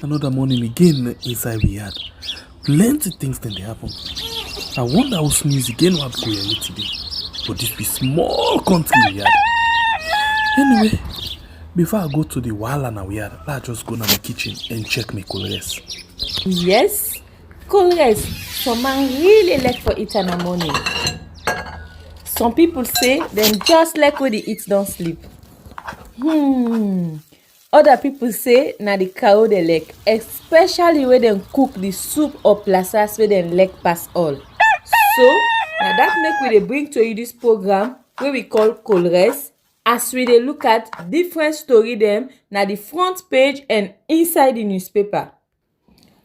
Another morning again inside we had plenty things then they happen. I wonder how news again what go here today. But this be small country we had. Anyway, before I go to the wahala now we had, let's just go to my kitchen and check my colors. Yes, colors. Some man really like for eat in the morning. Some people say them just like when they eat don't sleep. Other people say na the cow they like, especially when them cook the soup or plasas where them like pass all. So now that make we dey bring to you this program wey we call Colres, as we dey look at different story them na the front page and inside the newspaper.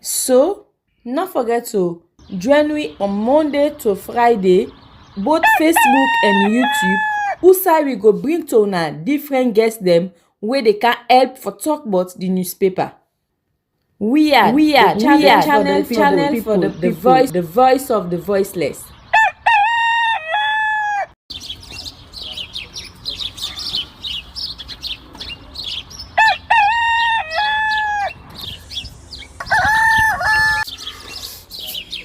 So not forget to join me on Monday to Friday, both Facebook and YouTube. Usai we go bring to una different guests them where they can help for talk about the newspaper. We are channel for the voice of the voiceless.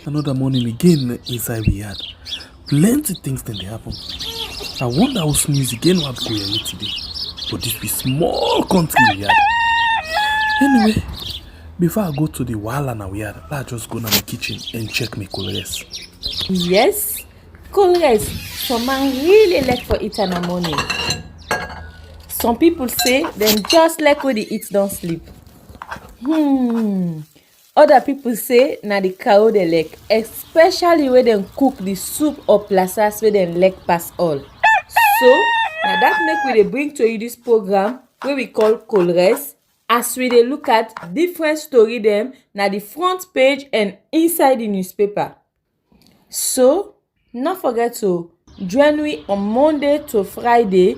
Another morning again inside we had plenty things then they happen. I wonder how news again what go here today. But this be small country we had. Anyway, before I go to the wahala now we had, let's just go to my kitchen and check my colors. Yes, colors. Some man really like for eat in the morning. Some people say them just like when they eat don't sleep. Other people say na the cow they like, especially when them cook the soup or plasas where them like pass all. So now that make we dey bring to you this program where we call Colres, as we dey look at different story them na the front page and inside the newspaper. So not forget to join me on Monday to Friday,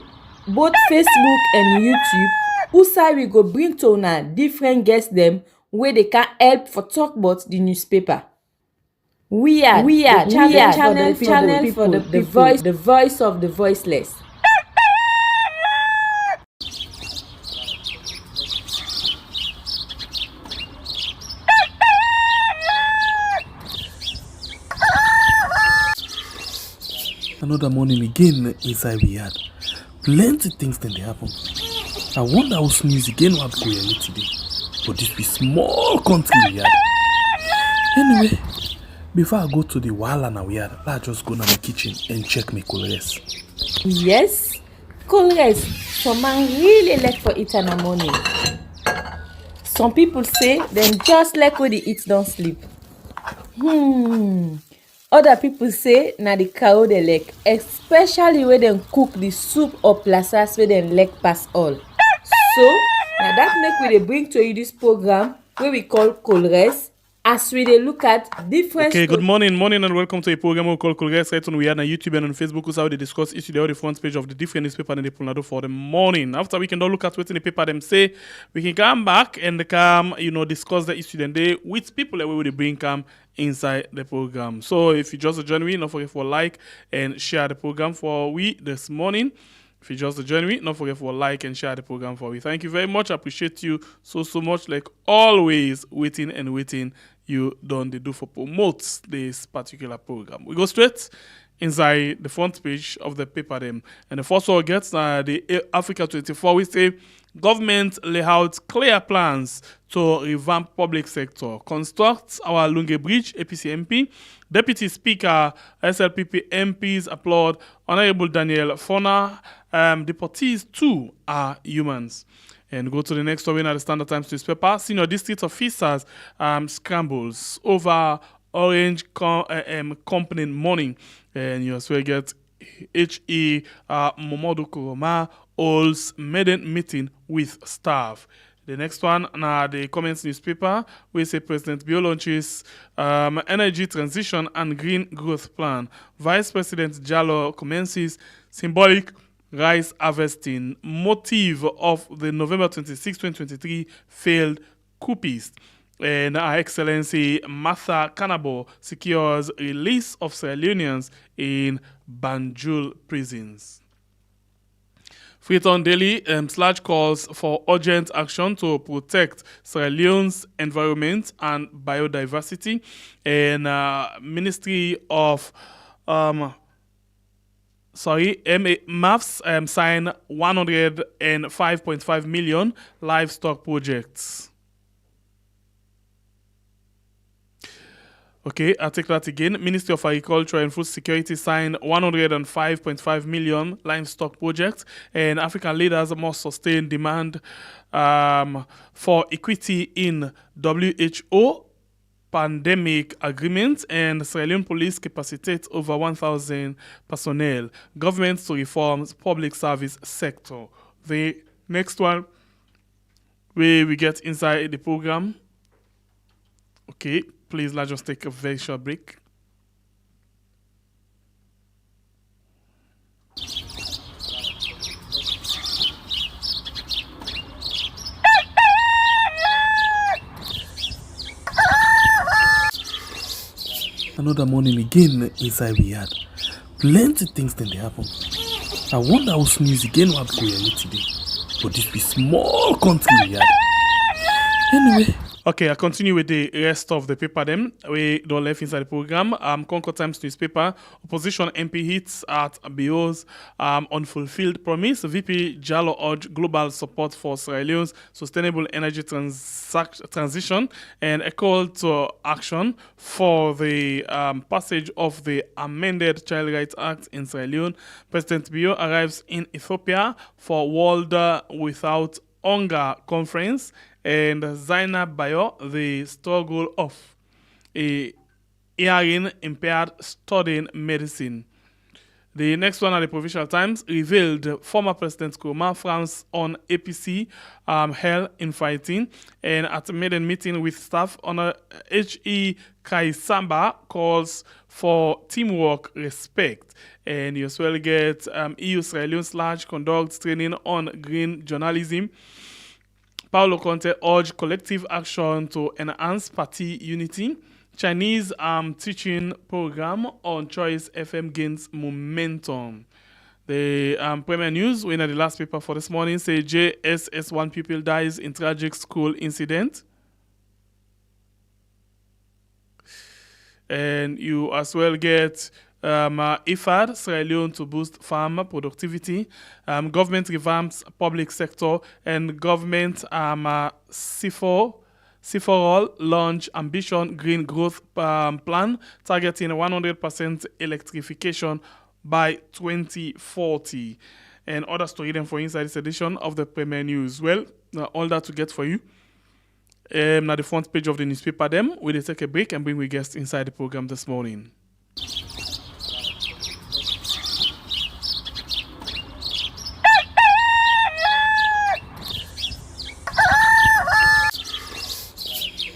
both Facebook and YouTube. Usai we go bring to una different guests them where they can help for talk about the newspaper. We are channel for the voice of the voiceless. Another morning again inside we had plenty things then they happen. I wonder how news again what go here today. But this be small country we had. Anyway, before I go to the wahala now we had, let's just go to my kitchen and check my colors. Yes, colors. Some man really like for eat in the morning. Some people say them just like when they eat don't sleep. Other people say na the cow they like, especially when them cook the soup or plasas where them like pass all. So now that make we dey bring to you this program where we call Colres, as we dey look at different. Okay, good morning, and welcome to a program we call Colres. Right on we are on YouTube and on Facebook. Who's how they discuss issue the front page of the different newspaper and they pull for the morning. After we can all look at what in the paper them say, we can come back and come discuss the issue then they with people that we will bring come inside the program. So if you just join me, don't forget for like and share the program for we this morning. If you just join me, don't forget for like and share the program for we. Thank you very much. I appreciate you so much. Like always, waiting you don't do for promote this particular program. We go straight inside the front page of the paper them. And the first one gets the Africa 24. We say government lay out clear plans to revamp public sector, construct our Lunge Bridge, APC MP. Deputy Speaker, SLPP MPs applaud Honorable Daniel Fona. Deportees too are humans. And go to the next story in the Standard Times newspaper. Senior district officers scrambles over Orange company money. And you as well get H.E. Momodu Kuroma holds maiden meeting with staff. The next one, the Comments newspaper, we say President Bio launches energy transition and green growth plan. Vice President Jallo commences symbolic rice harvesting. Motive of the November 26, 2023 failed coupist. And Her Excellency Martha Kanabo secures release of Sierra Leoneans in Banjul prisons. Freetown Daily Sludge calls for urgent action to protect Sierra Leone's environment and biodiversity. And Ministry of MAFs sign 105.5 million livestock projects. Okay, I'll take that again. Ministry of Agriculture and Food Security signed 105.5 million livestock projects, and African leaders must sustain demand for equity in WHO pandemic agreement, and Sierra Leone police capacitate over 1,000 personnel. Government to reform public service sector. The next one, where we get inside the program. Okay, please let's just take a very short break. Another morning again inside we had plenty things then they happen. I wonder how sneeze again what go here today. But this be small country we had. Anyway. Okay, I continue with the rest of the paper then. We don't left inside the program. Concord Times newspaper. Opposition MP hits at BO's unfulfilled promise. VP Jallo urge global support for Sierra Leone's sustainable energy transition, and a call to action for the passage of the amended Child Rights Act in Sierra Leone. President BO arrives in Ethiopia for World Without Hunger Conference, and Zainab Bayo, the struggle of a hearing impaired studying medicine. The next one at the Provincial Times revealed former President Kamara frowns on APC hell in fighting, and at a maiden meeting with staff on H.E. Kaisamba calls for teamwork, respect. And you as well get EU Sierra Leone / conducts training on green journalism. Paulo Conte urged collective action to enhance party unity. Chinese teaching program on Choice FM gains momentum. The Premier News, winner the last paper for this morning, say JSS1 pupil dies in tragic school incident. And you as well get IFAD, Sierra Leone to boost farm productivity. Government revamps public sector, and government C4all launch ambition green growth plan targeting 100% electrification by 2040. And other story then for inside this edition of the Premier News. Well, all that to get for you. Now the front page of the newspaper them. We'll take a break and bring we guests inside the program this morning.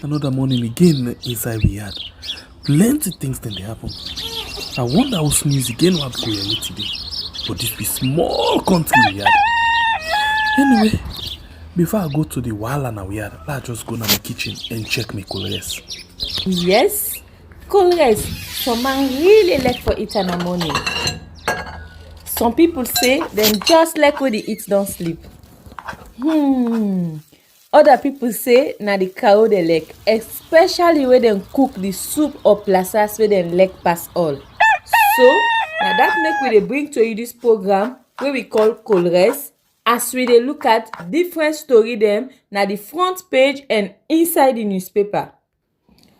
Another morning again inside we had plenty things then they happen. I wonder how sneeze again what go here today. But this be small country we had. Anyway, before I go to the wahala now we had, let's just go to my kitchen and check my colors. Yes, colors. Some man really like for it in the morning. Some people say them just like when they eat don't sleep. Other people say na the cow they like, especially when they cook the soup or plasas where they like pass all. So now that make we dey bring to you this program where we call Colres, as we dey look at different story them na the front page and inside the newspaper.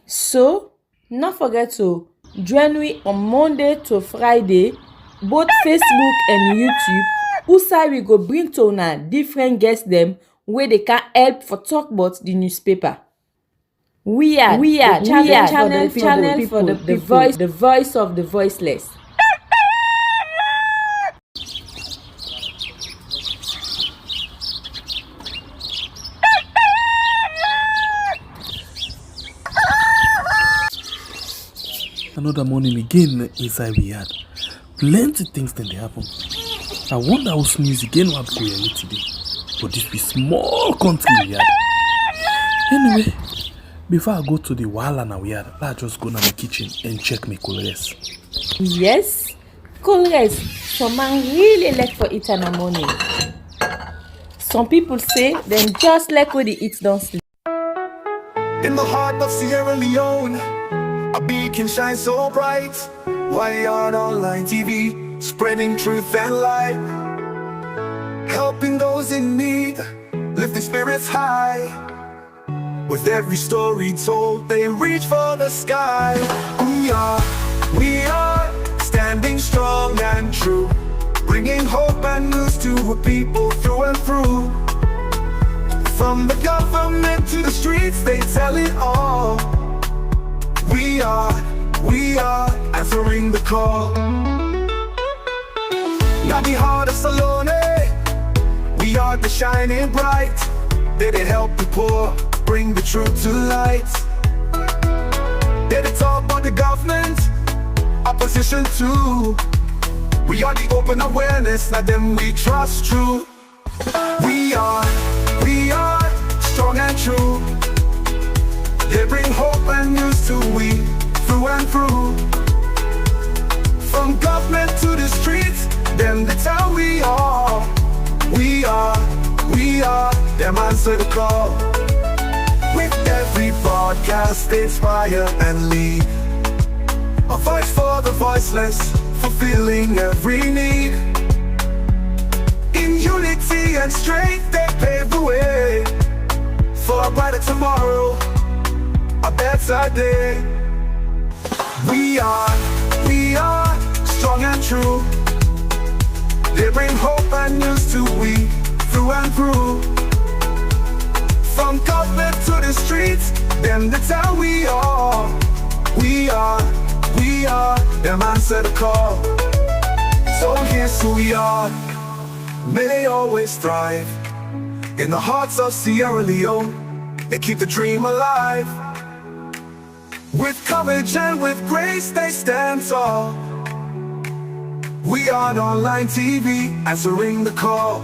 So not forget to join me on Monday to Friday, both Facebook and YouTube. Usai we go bring to una different guests them where they can help for talk about the newspaper. We are channel for the people, the voice of the voiceless. Another morning again inside we had plenty things then they happen. I wonder how sneeze again what go here today. But this be small country we had. Anyway, before I go to the wahala now we had, let's just go to my kitchen and check my colors. Yes, colors. Some man really like for it in the morning. Some people say them just like when the heat don't sleep. In the heart of Sierra Leone, a beacon shines so bright. Wired online TV, spreading truth and light, helping those in need, lifting spirits high. With every story told, they reach for the sky. We are standing strong and true, bringing hope and news to a people through and through. From the government to the streets, they tell it all. We are answering the call. Now the heart of LEONE, we are the shining bright. They help the poor, bring the truth to light. They talk about the government, opposition too. We are the open awareness, not them we trust true. We are strong and true. They bring hope and news to we, through and through. From government to the streets, them that's how we are. We are, them answer the call. With every broadcast, they inspire and lead. A voice for the voiceless, fulfilling every need. In unity and strength, they pave the way for a brighter tomorrow, a better day. We are strong and true. They bring hope and news to we, through and through. From government to the streets, them that's how we are. We are, them answer the call. So here's who we are, may they always thrive. In the hearts of Sierra Leone, they keep the dream alive. With courage and with grace, they stand tall. We are on online TV, answering the call.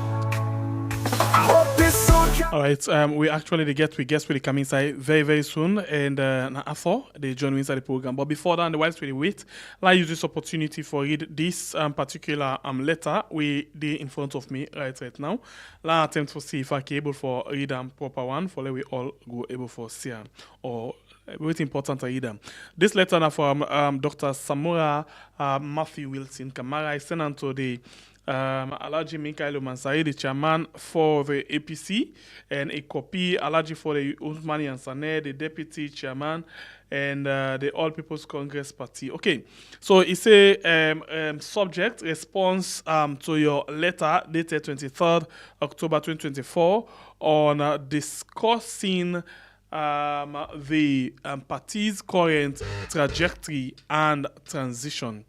I hope this song can... All right, we actually we guess will come inside very, very soon, and after they join me inside the program. But before that, whilst we wait, I use this opportunity for read this particular letter we did in front of me right now. I attempt to see if I can able for read proper one for let we all go able for see or very important to read them. This letter now from Dr. Samura Matthew Wilson Kamara. I sent on to the Alaji Mikael Mansari, the chairman for the APC, and a copy Alaji for the Usmani Ansane, the deputy chairman, and the All People's Congress Party. Okay, so it's a subject response to your letter dated 23rd October 2024 on discussing the party's current trajectory and transition.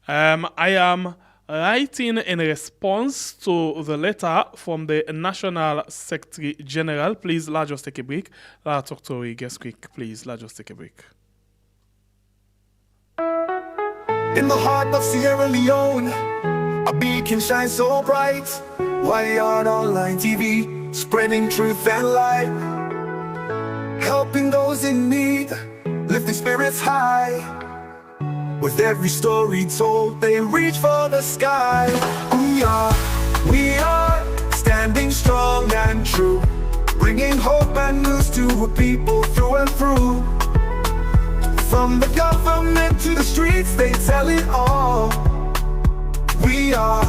I am writing in response to the letter from the National Secretary General. Please, let's just take a break. Let's talk to you guys quick. Please, let's just take a break. In the heart of Sierra Leone, a beacon shines so bright. Wired online TV, spreading truth and light, helping those in need, lifting spirits high. With every story told, they reach for the sky. We are standing strong and true, bringing hope and news to a people through and through. From the government to the streets, they tell it all. We are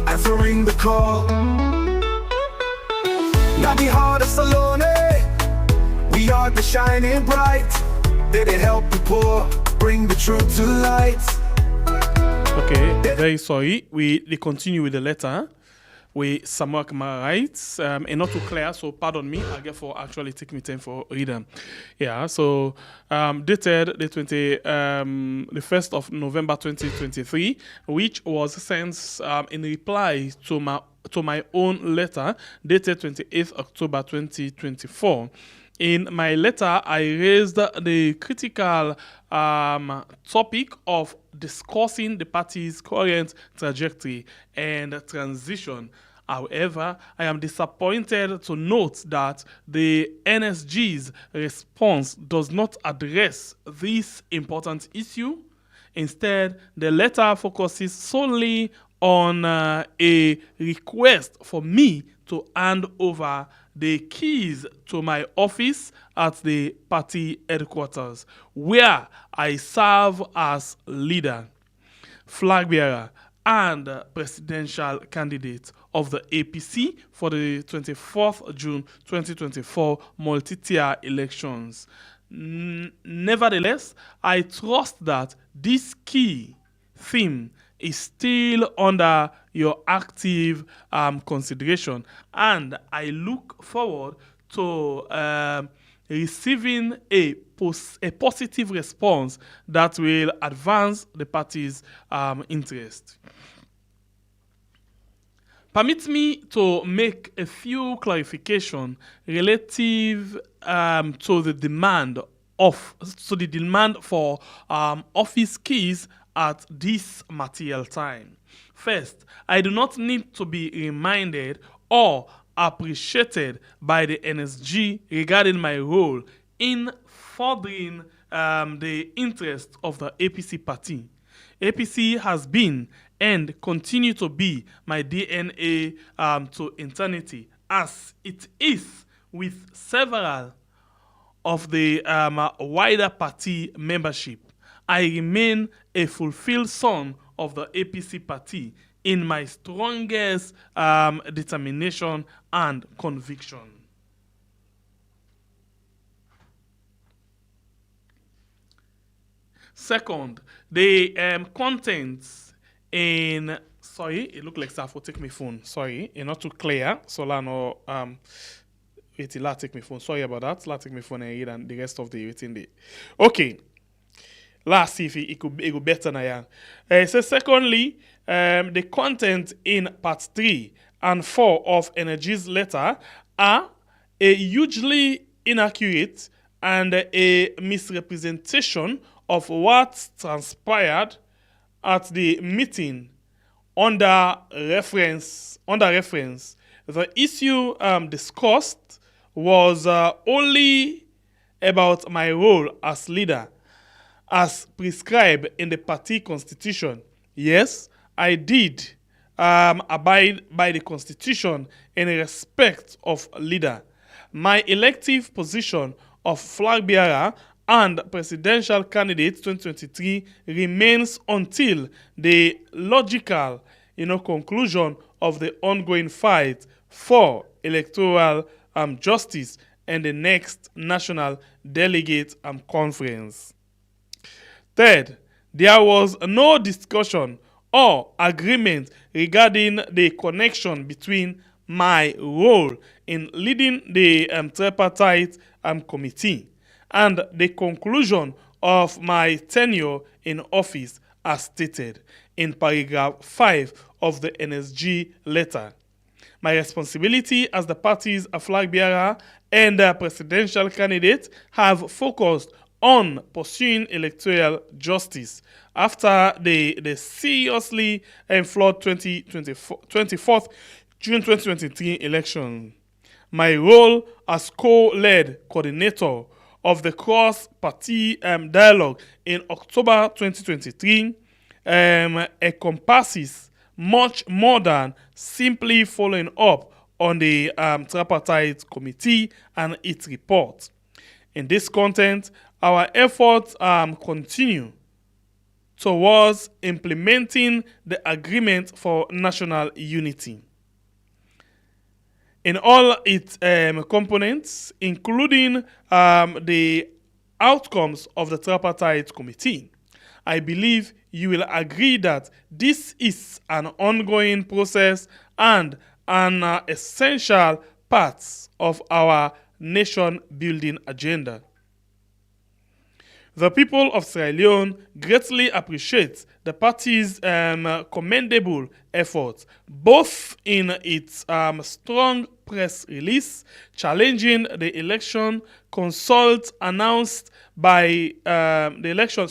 answering the call. Now the heart of LEONE, we are the shining bright. They help the poor, bring the truth to light. Okay, very sorry. They continue with the letter. We Samura Kamara writes, and not too clear, so pardon me. I get for actually take me time for reading. Yeah, so dated the 1st of November 2023, which was sent in reply to my own letter dated 28th October 2024. In my letter, I raised the critical topic of discussing the party's current trajectory and transition. However, I am disappointed to note that the NSG's response does not address this important issue. Instead, the letter focuses solely on a request for me to hand over the keys to my office at the party headquarters, where I serve as leader, flag bearer, and presidential candidate of the APC for the 24th June 2024 multi-tier elections. Nevertheless, I trust that this key theme is still under your active consideration, and I look forward to receiving a positive response that will advance the party's interest. Permit me to make a few clarifications relative to the demand for office keys at this material time. First, I do not need to be reminded or appreciated by the NSG regarding my role in furthering the interest of the APC party. APC has been and continue to be my DNA to eternity, as it is with several of the wider party membership. I remain a fulfilled son of the APC party in my strongest determination and conviction. Second, the contents in it look like Safo take my phone. Sorry, it's not too clear. So no wait, la take my phone. Sorry about that. La take my phone and read and the rest of the waiting day. Okay. Let's see if it could go better now. So secondly, the content in part 3 and 4 of Energy's letter are a hugely inaccurate and a misrepresentation of what transpired at the meeting. Under reference, the issue discussed was only about my role as leader, as prescribed in the party constitution. Yes, I did abide by the constitution in respect of leader. My elective position of flag bearer and presidential candidate 2023 remains until the logical conclusion of the ongoing fight for electoral justice and the next national delegate conference. Third, there was no discussion or agreement regarding the connection between my role in leading the tripartite committee and the conclusion of my tenure in office as stated in paragraph 5 of the NSG letter. My responsibility as the party's flag bearer and presidential candidate have focused on pursuing electoral justice after the seriously flawed 24th June 2023 election. My role as co-led coordinator of the cross-party dialogue in October 2023 encompasses much more than simply following up on the tripartite committee and its report. In this content, our efforts continue towards implementing the agreement for national unity in all its components, including the outcomes of the tripartite committee. I believe you will agree that this is an ongoing process and an essential part of our nation-building agenda. The people of Sierra Leone greatly appreciate the party's commendable efforts, both in its strong press release challenging the election result announced by the election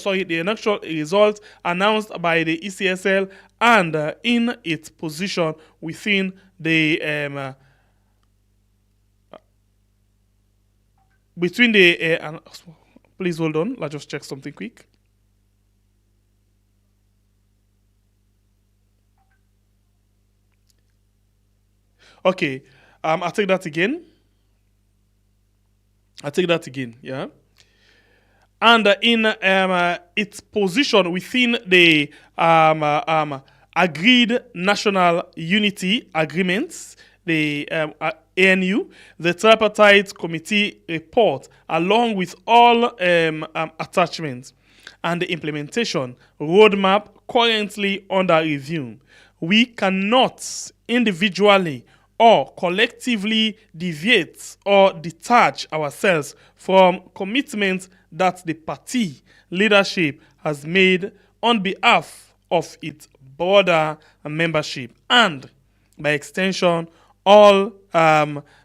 result announced by the ECSL, and in its position within the between the please hold on. Let's just check something quick. Okay, I'll take that again. Yeah. And in its position within the agreed national unity agreements, the ANU, the tripartite committee report, along with all attachments, and the implementation roadmap currently under review. We cannot individually or collectively deviate or detach ourselves from commitments that the party leadership has made on behalf of its broader membership and, by extension, all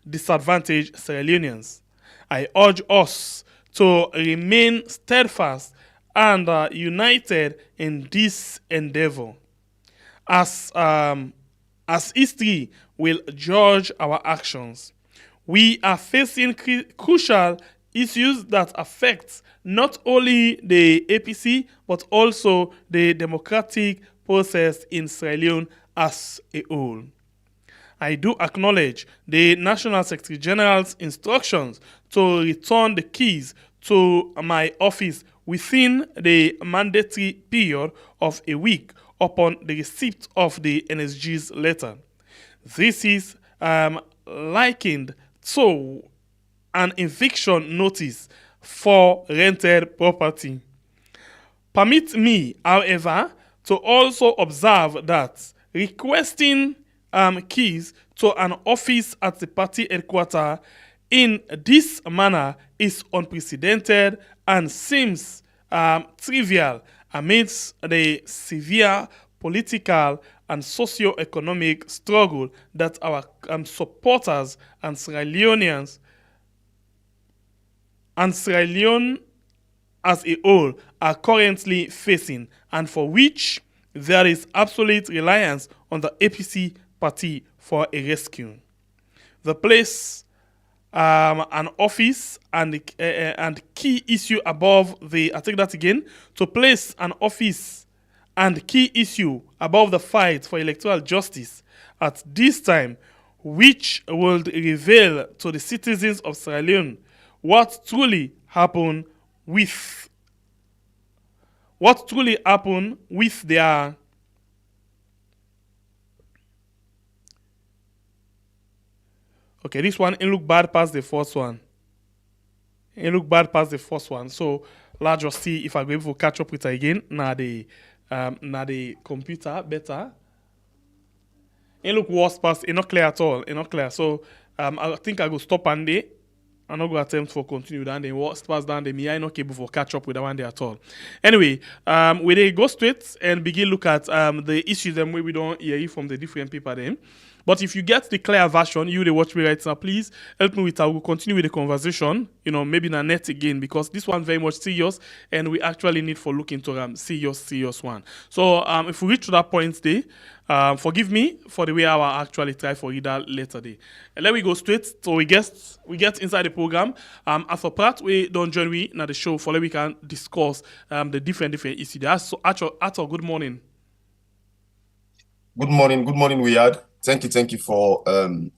disadvantaged Sierra Leoneans. I urge us to remain steadfast and united in this endeavor. As history will judge our actions, we are facing crucial issues that affect not only the APC but also the democratic process in Sierra Leone as a whole. I do acknowledge the National Secretary General's instructions to return the keys to my office within the mandatory period of a week upon the receipt of the NSG's letter. This is likened to an eviction notice for rented property. Permit me, however, to also observe that requesting keys to an office at the party headquarters in this manner is unprecedented and seems trivial amidst the severe political and socio-economic struggle that our supporters and Sierra Leoneans and Sierra Leone as a whole are currently facing, and for which there is absolute reliance on the APC party for a rescue. The place an office and key issue above the, I take that again, to place an office and key issue above the fight for electoral justice at this time, which will reveal to the citizens of Sierra Leone what truly happened with their okay, this one, it look bad past the first one. So let's just see if I go able to catch up with her again. Now the computer better. It look worse past. It not clear at all. It not clear. So I think I go stop and day. I'm not going to attempt for continue down the worst pass down the me. I not able for catch up with that one day at all. Anyway, we go straight and begin look at the issues and we don't hear from the different people then. But if you get the clear version, you they watch me right now, please help me with I will continue with the conversation, maybe in a net again, because this one very much serious and we actually need for look into serious one. So if we reach to that point today, forgive me for the way I will actually try for read that later day. And let me go straight so we get inside the program. As for part we don't join me now the show for that we can discuss the different issues. So Ato, good morning. Good morning, Riyadh. Thank you for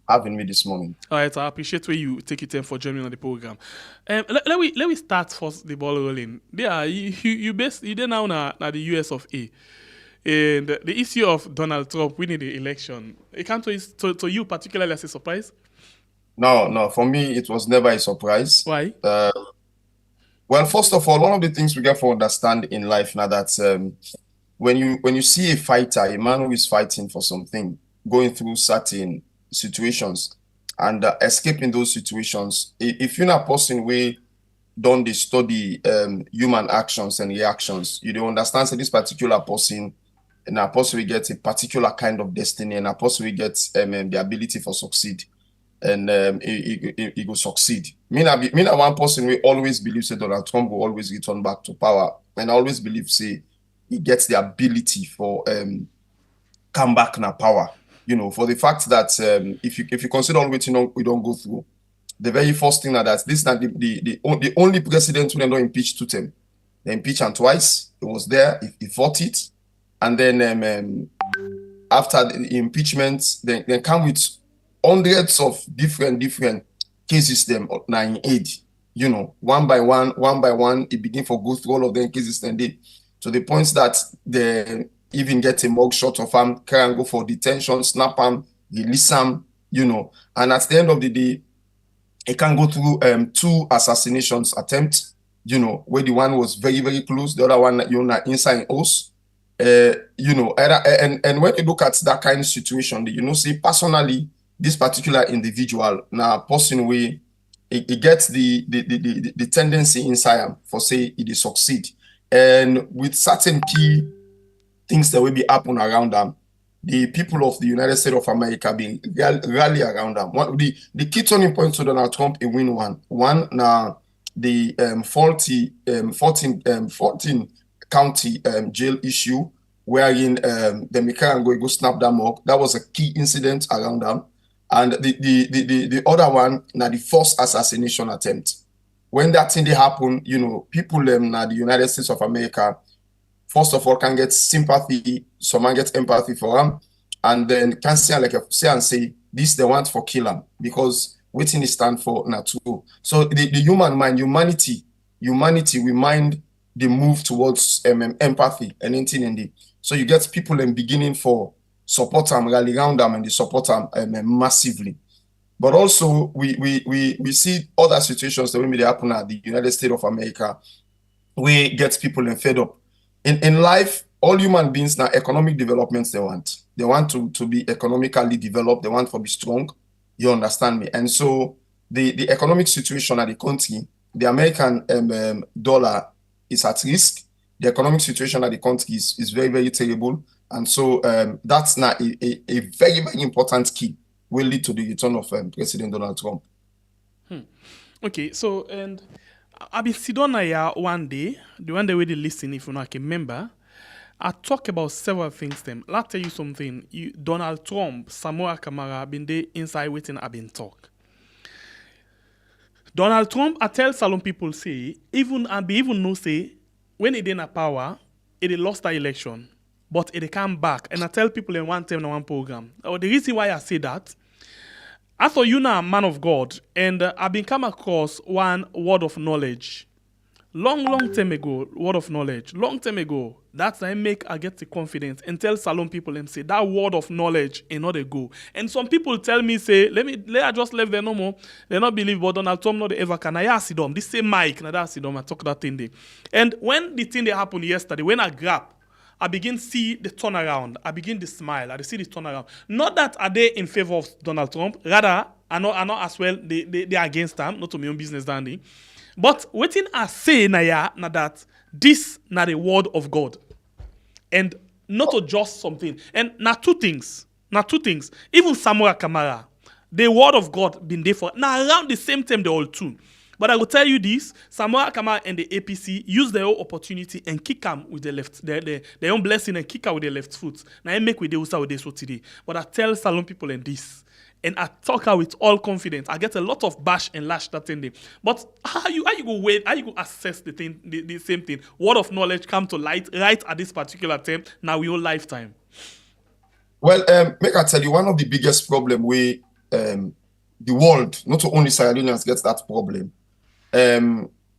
having me this morning. All right, I appreciate where you take your time for joining on the program. Let me start first the ball rolling. Yeah, you there now na the US of A, and the issue of Donald Trump winning the election. It can't to you particularly as a surprise. No, for me it was never a surprise. Why? Well, first of all, one of the things we get to understand in life now that when you see a fighter, a man who is fighting for something, going through certain situations and escaping those situations, if you're not a person who don't study human actions and reactions, you don't understand that this particular person and a person will get a particular kind of destiny and a person will get the ability for succeed and he will succeed. Me na one person who always believes that Donald Trump will always return back to power, and I always believe say he gets the ability for come back na power. For the fact that if you consider all what we don't go through, the very first thing that this is not the only president who don't impeach two term. They impeach him twice. He was there. He fought it, and then after the impeachment, they come with hundreds of different cases them now in aid, you know, one by one, it begin for go through all of them cases then they to the points that they even get a mug shot of him, can go for detention, snap him, release him, you know, and at the end of the day, it can go through 2 assassinations attempts, you know, where the one was very close, the other one, you know, inside house. You know, and when you look at that kind of situation, you know, see personally, this particular individual now person way it gets the tendency inside him for say it is succeed, and with certain key things that will be happen around them, the people of the United States of America being rally around them. The key turning point to Donald Trump a win one now the 14 county jail issue wherein the Mika go snap them up. That was a key incident around them. And the other one now the first assassination attempt. When that thing they happen, you know, people now the United States of America first of all can get sympathy, some man get empathy for them, and then can say like say and say this they want for kill them because waiting is stand for natural. So the human mind, humanity, we mind the move towards empathy and anything in the. So you get people in beginning for support them, rally around them, and they support them massively. But also we see other situations that will be happen at the United States of America, where gets people fed up. In life, all human beings now economic developments they want. They want to be economically developed. They want to be strong. You understand me? And so the economic situation at the country, the American dollar is at risk. The economic situation at the country is very terrible. And so that's now a very important key will lead to the return of President Donald Trump. Okay, so and I be sit down here one day, the one day we listen, if you not remember, I talk about several things. Them, let tell you something. Donald Trump, Samura, Kamara, been there inside waiting. I've been talk. Donald Trump, I tell Salon people say even no say when it in a power, it lost the election, but it come back. And I tell people in one time in one program. The reason why I say that. I thought you now a man of God, and I've been come across one word of knowledge. Long time ago, word of knowledge. Long time ago, that's I get the confidence and tell Salon people and say that word of knowledge ain't not a go. And some people tell me, say, let I just leave there no more. They not believe but Donald Trump not ever can. I see them. This same mic, now that see them, I talk that thing there. And when the thing that happened yesterday, when I grab, I begin see the turnaround. I begin to smile. I see the turnaround. Not that are they in favor of Donald Trump. Rather, I know as well they are against him. Not to my own business, Dandy. But waiting I say na that this na the word of God, and not to just something. And na two things. Even Samura Kamara, the word of God been there for now around the same time they all two. But I will tell you this: Samura Kamara and the APC use their own opportunity and kick them with the left, their own blessing and kick out with their left foot. Now I make with the USA with this today. But I tell Salon people in this, and I talk out with all confidence. I get a lot of bash and lash that thing there. But how you go wait? How you go assess the thing, the same thing? Word of knowledge come to light right at this particular time. Now we all lifetime. Well, make I tell you, one of the biggest problem where the world, not only Sierra Leoneans, gets that problem.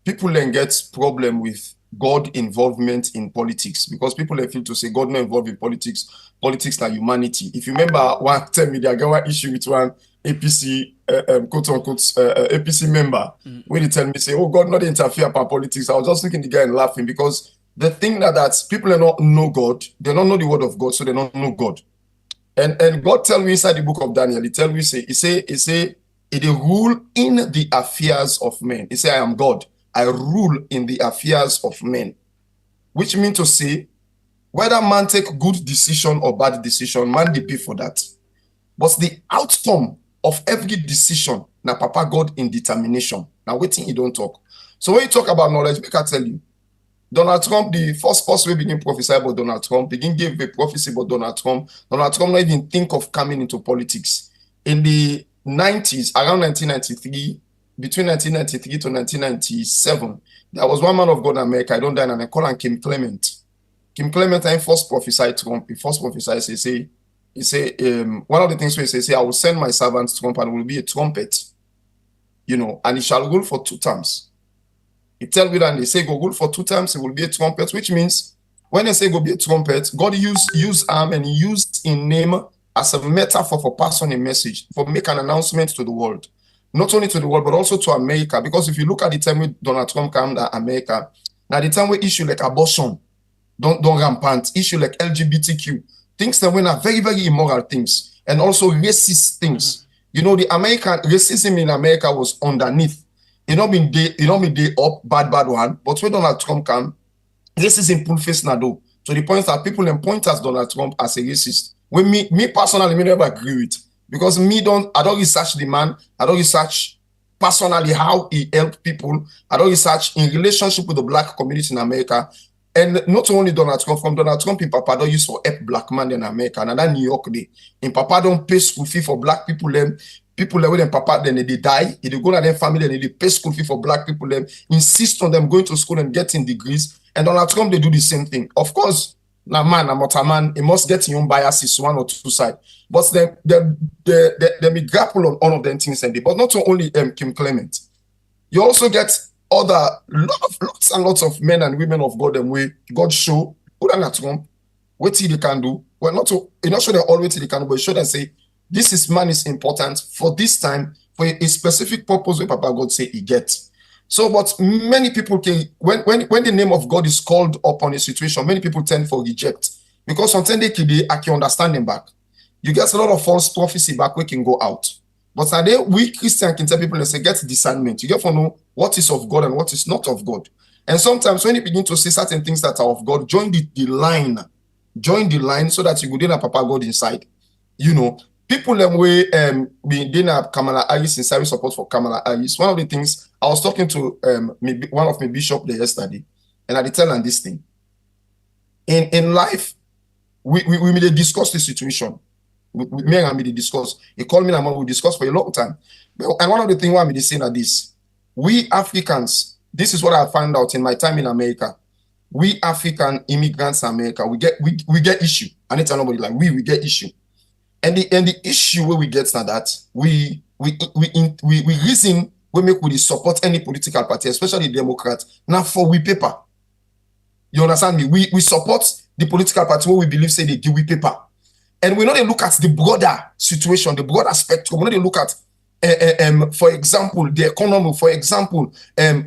People then get problem with God involvement in politics because people then feel to say God not involved in politics like humanity. If you remember one time media got one issue with one APC quote unquote APC member when he tell me say, oh, God not interfere about politics. I was just looking at the guy and laughing because the thing that people do not know God, they don't know the word of God, so they don't know God. And God tell me inside the book of Daniel, he tell me he say it rule in the affairs of men. He say, I am God. I rule in the affairs of men. Which means to say, whether man take good decision or bad decision, man dey pay for that. But the outcome of every decision, now Papa God in determination. Now waiting he don't talk. So when you talk about knowledge, make I tell you, Donald Trump, the first person we begin prophesy about Donald Trump, begin give a prophecy about Donald Trump. Donald Trump not even think of coming into politics. In the 90s, around 1993, between 1993 to 1997, there was one man of God in America, I don't die, and I call him Kim Clement. Kim Clement, I first prophesied Trump. He first prophesied, say, he say, one of the things where he say, I will send my servant Trump and will be a trumpet, and he shall rule for 2 terms. He tell me that they say go rule for 2 terms, he will be a trumpet, which means when they say go be a trumpet, God use arm and he used in name as a metaphor for passing a message, for make an announcement to the world. Not only to the world, but also to America. Because if you look at the time when Donald Trump came to America, now the time we issue like abortion, don't rampant, issue like LGBTQ, things that were very, very immoral things, and also racist things. The American racism in America was underneath. It not been day up, bad one. But when Donald Trump came, racism pull face now though. To the point that people then point at Donald Trump as a racist. When me personally, me never agree with. Because I don't research the man, I don't research personally how he helped people, I don't research in relationship with the black community in America. And not only Donald Trump, from Donald Trump in Papa don't use for help black man in America, and that New York day. In Papa don't pay school fee for black people, people that when Papa then they die, if they go to their family and they pay school fee for black people, insist on them going to school and getting degrees. And Donald Trump, they do the same thing. Of course, now man, I'm not a man, he must get your own biases, 1 or 2 sides. But they may grapple on all of them things, but not only Kim Clement. You also get lots and lots of men and women of God, them way God show who than Trump, what they can do. Well, not show them all what they can do, but show them say, this man is important for this time, for a specific purpose where Papa God say he gets. So, but many people can, when the name of God is called upon a situation, many people tend to reject. Because sometimes I can understand them back. You get a lot of false prophecy back we can go out. But today, we Christians can tell people and say, get discernment. You get to know what is of God and what is not of God. And sometimes when you begin to see certain things that are of God, join the line. Join the line so that you go in Papa God inside. People them way we didn't have Kamara Harris in service support for Kamara Harris. One of the things I was talking to one of my bishop there yesterday, and I did tell them this thing. In life, we may discuss the situation. Me and me discuss. He called me and we discussed for a long time. And one of the things why I'm saying that this, we Africans, this is what I found out in my time in America. We African immigrants in America, we get issue. I need to tell nobody like we get issue. And the issue where we get now that we reason we support any political party, especially Democrats, now for we paper. You understand me? We support the political party where we believe say they give we paper. And we know they look at the broader situation, the broader spectrum. We know they look at for example, the economy, for example,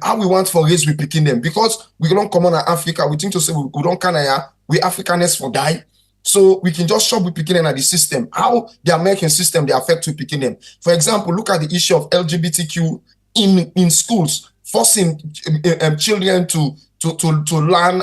how we want for raise we picking them. Because we don't come on in Africa, we think to say we don't Canada, we Africaners for die. So we can just shop with picking them at the system. How the American system they affect to picking them. For example, look at the issue of LGBTQ in schools, forcing children to learn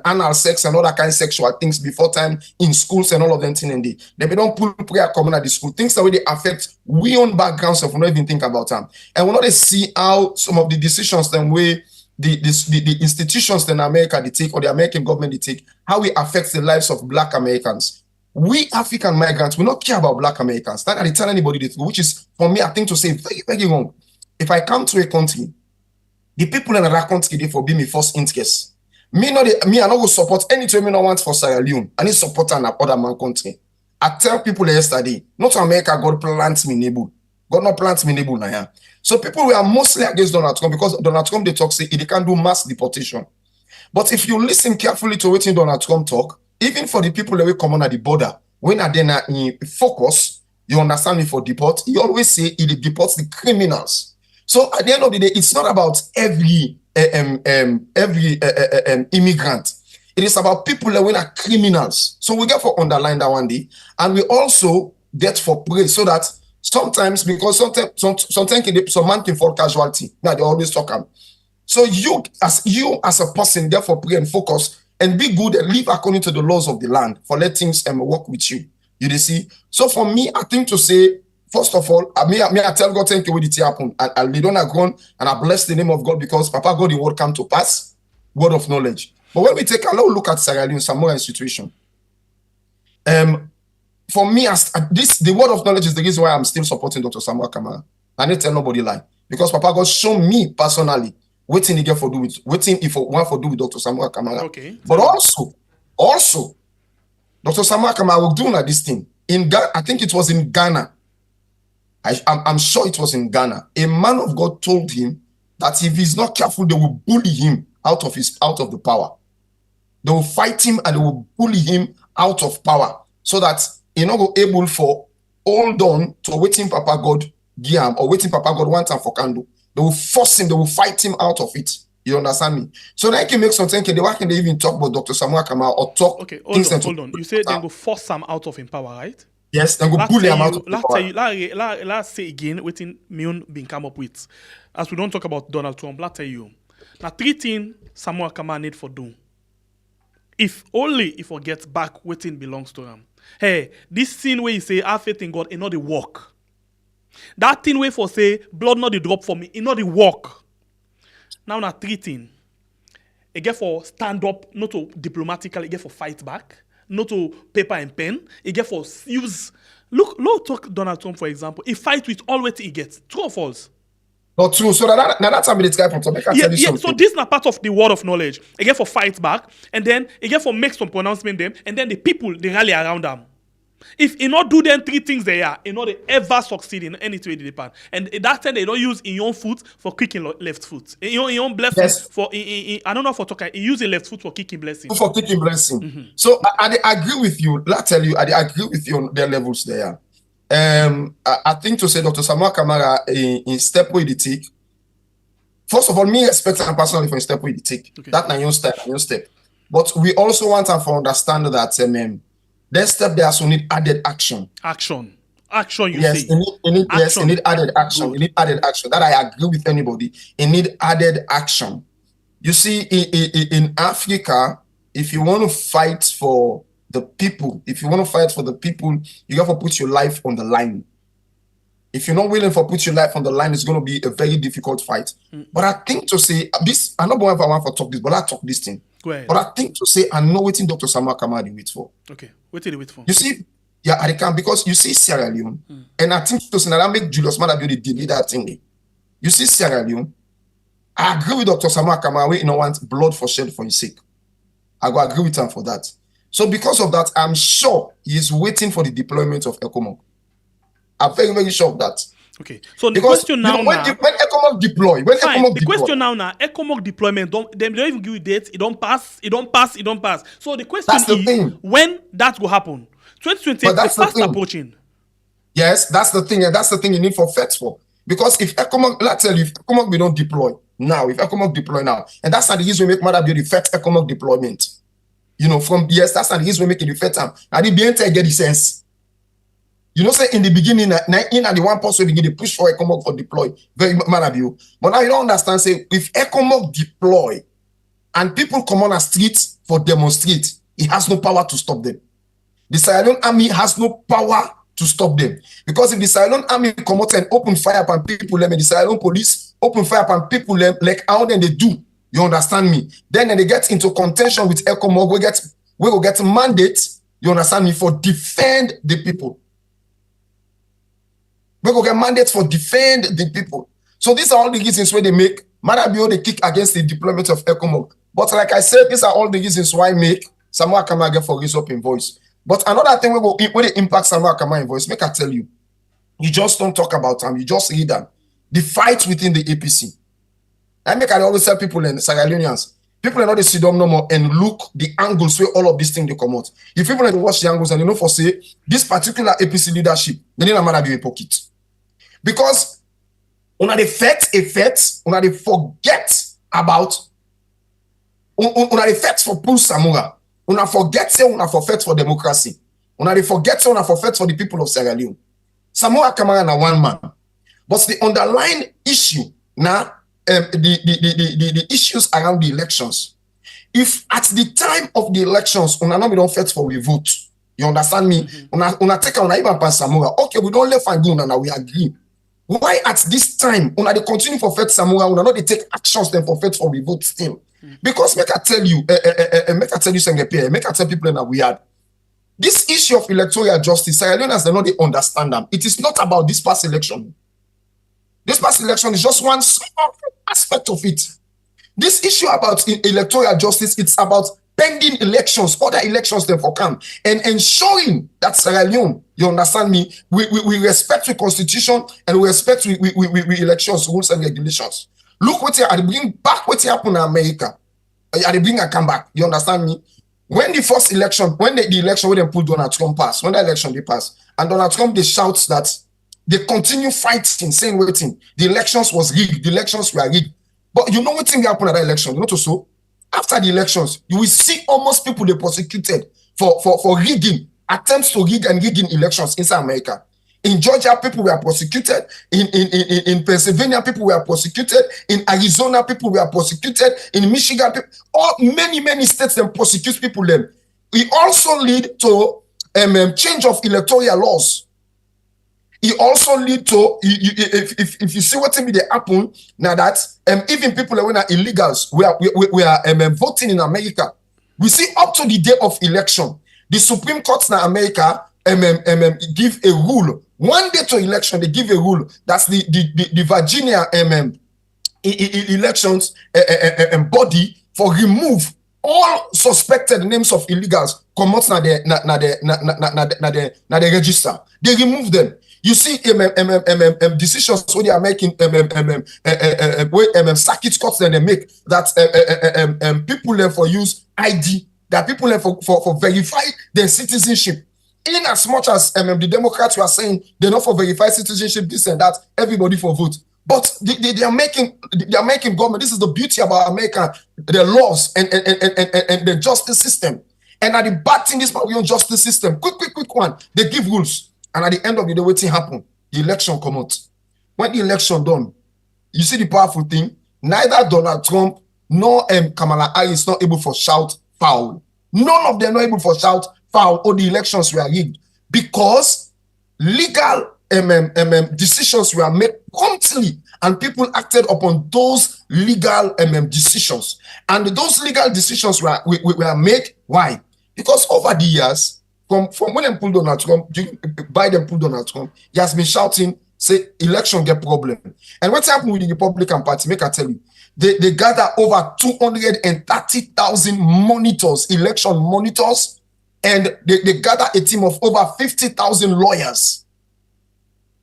anal sex and other kind of sexual things before time in schools and all of them things. They don't put prayer common at the school. Things that really affect we own backgrounds of we don't even think about them. And we not see how some of the decisions then way the institutions in America they take, or the American government they take, how it affects the lives of Black Americans. We African migrants, we don't care about Black Americans. That I tell anybody the truth, which is for me, I think to say very, very wrong. If I come to a country, the people in that country they for be me first interest. I not go support anything me not want for Sierra Leone. I need support an other man country. I tell people yesterday, not to America, God plants me neighbor. God not plants me neighbor now. So people were mostly against Donald Trump because Donald Trump they talk say they can do mass deportation. But if you listen carefully to what Donald Trump talk, even for the people that will come on at the border, when are then in focus, you understand me for deport, he always say he deports the criminals. So at the end of the day, it's not about every immigrant. It is about people that are criminals. So we get for underline that one day, and we also get for praise so that sometimes, because sometimes some man can fall casualty. Now they always talk about. So you as a person, therefore pray and focus and be good and live according to the laws of the land for let things work with you. You see. So for me, I think to say, first of all, I tell God thank you with it happen. I lead on a ground and I bless the name of God because Papa God the word come to pass, word of knowledge. But when we take a look at Sierra Leone, Samura situation, for me, the word of knowledge is the reason why I'm still supporting Dr. Samura Kamara. I need to tell nobody lie. Because Papa God show me personally waiting he get for do with waiting if want for do with Dr. Samura Kamara. Okay. But also, Dr. Samura Kamara was doing this thing. In Ghana, I think it was in Ghana. I'm sure it was in Ghana. A man of God told him that if he's not careful, they will bully him out of the power. They will fight him and they will bully him out of power, so that he's not able for hold on to waiting Papa God Giam or waiting Papa God one time for candle. They will force him, they will fight him out of it. You understand me? So then can make some sense. Why can they even talk about Dr. Samura Kamara or talk? Okay, hold on. You say they go force him out of him power, right? Yes, then go bully him out of power. Let's say again what Mion been come up with. As we don't talk about Donald Trump, let's tell you. Now 3 things Samura Kamara need for do. If he gets back waiting belongs to him. Hey, this thing where you say I faith in God, it not the work. That thing where for say blood not the drop for me, it not the work. Now 3 things. It get for stand up, not to diplomatically, it get for fight back, not to paper and pen, it get for use. Look, talk Donald Trump, for example. He fight with all what he gets. True or false? Not true. So that's how this guy from Tomek can tell you something. So this is not part of the word of knowledge. It get for fight back, and then it get for make some pronouncement them, and then the people they rally around them. If he not do them 3 things they are, he not they ever succeed in any way they depend. And that time they don't use in your foot for kicking left foot. In your left foot for I don't know for talking. He use a left foot for kicking blessing. For kicking blessing. So I agree with you. Let's tell you, I agree with you on their levels there. I think to say Dr. Samura Kamara in step where they take. First of all, me expect him personally for step where they take. Okay. That na your step. But we also want to understand that that step there also need added action. Action, you yes, say. You need added action. You need added action. That I agree with anybody. You need added action. You see, in Africa, if you want to fight for the people, you have to put your life on the line. If you're not willing to put your life on the line, it's going to be a very difficult fight. But I think to say this, I'm not going to want to talk this, but I talk this thing. Go ahead. But I think to say I know what Dr. Samura Kamara they wait for. Okay, what did they wait for? You see, yeah, I can because you see Sierra Leone, and I think to say that make Julius Maada delay that thing. You see Sierra Leone, I agree with Dr. Samura Kamara. We don't want blood for shed for his sake. I go agree with him for that. So because of that, I'm sure he's waiting for the deployment of ECOMOG. I'm very, very sure of that. Okay. So the question now, when ECOMOG deploy, question now, ECOMOG deployment, they don't even give you dates. It don't pass. So the question is, when that will happen? 2020 is fast approaching. Yes, that's the thing, and that's the thing you need for FETS for. Because if ECOMOG, let's tell you, if ECOMOG we don't deploy now, and that's not the reason we make Maada the FETS ECOMOG deployment. That's not the reason we make it the FETS time. And the BNT get the sense. Say in the beginning, the one person begin to push for ECOMOG for deploy, very Maada. But now you don't understand, say, if ECOMOG deploy and people come on a street for demonstrate, it has no power to stop them. The Sierra Leone army has no power to stop them. Because if the Sierra Leone army come out and open fire upon people, and the Sierra Leone police open fire upon people like how then they do, you understand me? Then they get into contention with ECOMOG, we will get mandates, you understand me, for defend the people. We will get mandates for defend the people. So these are all the reasons why they make Maada they kick against the deployment of ECOMOG. But like I said, these are all the reasons why make Samura Kamara get for raise up in voice. But another thing when they impact Samura Kamara in voice, make I tell you, you just don't talk about them, you just read them. The fight within the APC. I always tell people in Sierra Leoneans, people are not sit down no more and look the angles where all of these things they come out. If people are to watch the angles and they know for say this particular APC leadership, they need a Maada be a pocket. Because on the effects, on the forget about on the effects for Paul Samura. Una forget say una forfeit for democracy. Una dey forget say una forfeit for the people of Sierra Leone. Samura Kamara na one man. But the underlying issue now, the issues around the elections. If at the time of the elections, una no be don fight for we vote. You understand me? Una take una even pass Samura. Okay, we don't let find una now we agree. Why at this time una dey continue for fight Samura, una not dey take actions then for fight for we vote still? Because make I tell you, Sengepe, make I tell people that we had this issue of electoral justice. Sierra Leoneans they know they understand them. It is not about this past election. This past election is just one small aspect of it. This issue about electoral justice, it's about pending elections, other elections then for come, and ensuring that Sierra Leone, you understand me, we respect the constitution and we respect we elections, rules and regulations. Look what I bring back what happened in America. I bring and come back. You understand me? When the first election, when the election, when they put Donald Trump pass, when the election they pass, and Donald Trump they shout that they continue fighting, saying waiting, the elections was rigged, the elections were rigged. But you know what thing happened at that election? You know so after the elections, you will see almost people they prosecuted for rigging, attempts to rig and rigging elections inside America. In Georgia, people were prosecuted. In Pennsylvania, people were prosecuted. In Arizona, people were prosecuted. In Michigan, many states then prosecute people then. It also lead to change of electoral laws. It also lead to if you see what they happen now that even people that were illegals we are voting in America. We see up to the day of election, the Supreme Court in America give a rule. One day to election, they give a rule. That's the Virginia elections body for remove all suspected names of illegals come out na the register. They remove them. You see decisions what they are making circuit courts then they make that people there for use ID, that people there for verify their citizenship. In as much as the Democrats were saying they're not for verified citizenship, this and that, everybody for vote. But they are making government. This is the beauty about America, the laws and the justice system. And at the bad thing, this part we own justice system. Quick one. They give rules, and at the end of the day, what thing happen? The election come out. When the election done, you see the powerful thing. Neither Donald Trump nor Kamala Harris not able for shout foul. None of them not able for shout foul or the elections were rigged because legal decisions were made promptly and people acted upon those legal decisions. And those legal decisions were made. Why? Because over the years, from when they pulled Donald Trump, Biden pulled Donald Trump, he has been shouting, say, election get problem. And what's happened with the Republican Party, make I tell you, they gather over 230,000 monitors, election monitors, and they gather a team of over 50,000 lawyers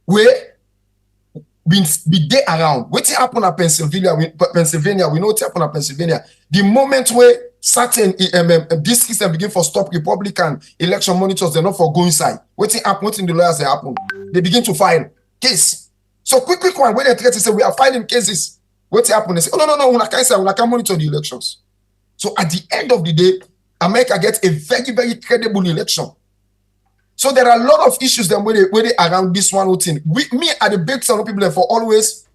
where be there around. What happened at Pennsylvania? We know what happened at Pennsylvania. The moment where certain districts begin for stop Republican election monitors, they're not for go inside. What happened? What in the lawyers they happen? They begin to file case. So quick one. When they try to say we are filing cases, what happened? They say, oh no, we can't monitor the elections. So at the end of the day, America gets a very, very credible election. So there are a lot of issues then where they around this one whole thing. Me at the big some people for always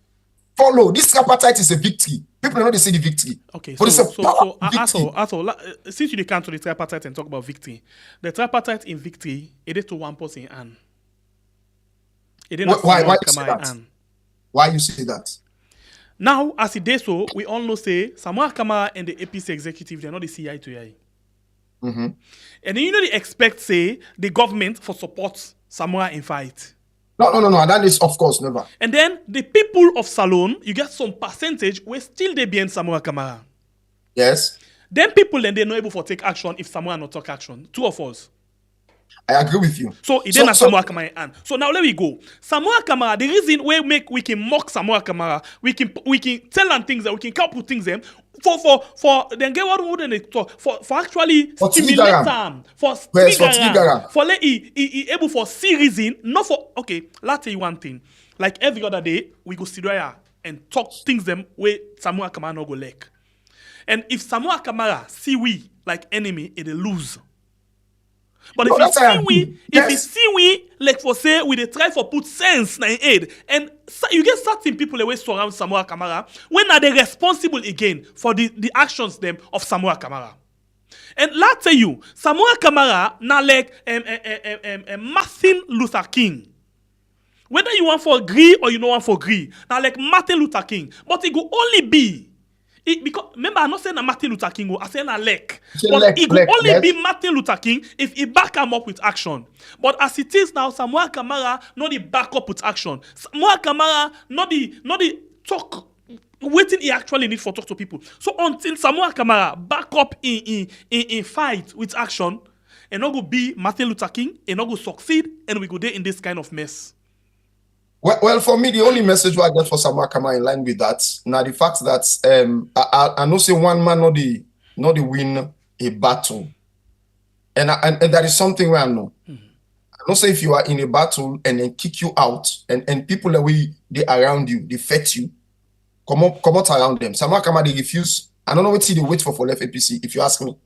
follow. This tripartite is a victory. People know they say the victory. Okay, but so since you can't to the tripartite and talk about victory, the tripartite in victory, it is to one person and why you say that? Why you say that? Now, as it is so, we all know say Samura Kamara and the APC executive, they're not the CI to eye. Mm-hmm. And then you know they expect, say, the government for support Samura in fight. No. That is, of course, never. And then the people of Salone, you get some percentage where still they behind Samura Kamara. Yes. Then people then they're not able to take action if Samura not take action. Two of us. I agree with you. So it didn't Samura Kamara and so now let me go. Samura Kamara, the reason we can mock Samura Kamara, we can tell them things that we can couple things them for then get what would they talk for actually stimulate them for let he able for see reason not for okay. Let's tell you one thing. Like every other day we go sit there and talk things them where Samura Kamara no go like. And if Samura Kamara see we like enemy, it lose. But if you see we like for say we they try for put sense in aid and you get certain people that way surround Samura Kamara when are they responsible again for the actions them of Samura Kamara. And let's tell you, Samura Kamara now like Martin Luther King. Whether you want for agree or you don't want for agree, now like Martin Luther King, but it will only be. Because remember, I'm not saying that Martin Luther King, I'm saying a lek. But it will only be Martin Luther King if he back him up with action. But as it is now, Samura Kamara not the back up with action. Samura Kamara not the talk waiting he actually need for talk to people. So until Samura Kamara back up in fight with action, and not go be Martin Luther King, and not go succeed, and we go there in this kind of mess. Well, for me, the only message I get for Samura Kamara in line with that, now the fact that I know say one man not the win a battle, and that is something where I know. I know say if you are in a battle and then kick you out, and people that they around you, they fet you, come out around them. Samura Kamara they refuse. I don't know what they wait for left APC. If you ask me,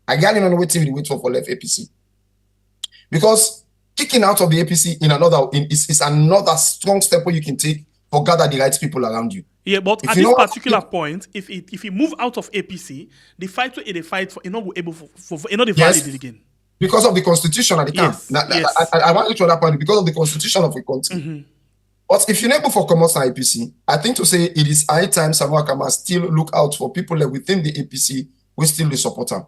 I don't know what they wait for left APC, because kicking out of the APC is another strong step where you can take for gather the right people around you. Yeah, but if at this particular point, if he move out of APC, the fight for the fight for not able for not the valid it again. Because of the constitution at the time. Yes. I want to that point because of the constitution of the country. But if you're able for commerce and APC, I think to say it is high time Samura Kamara still look out for people that within the APC we still the supporter.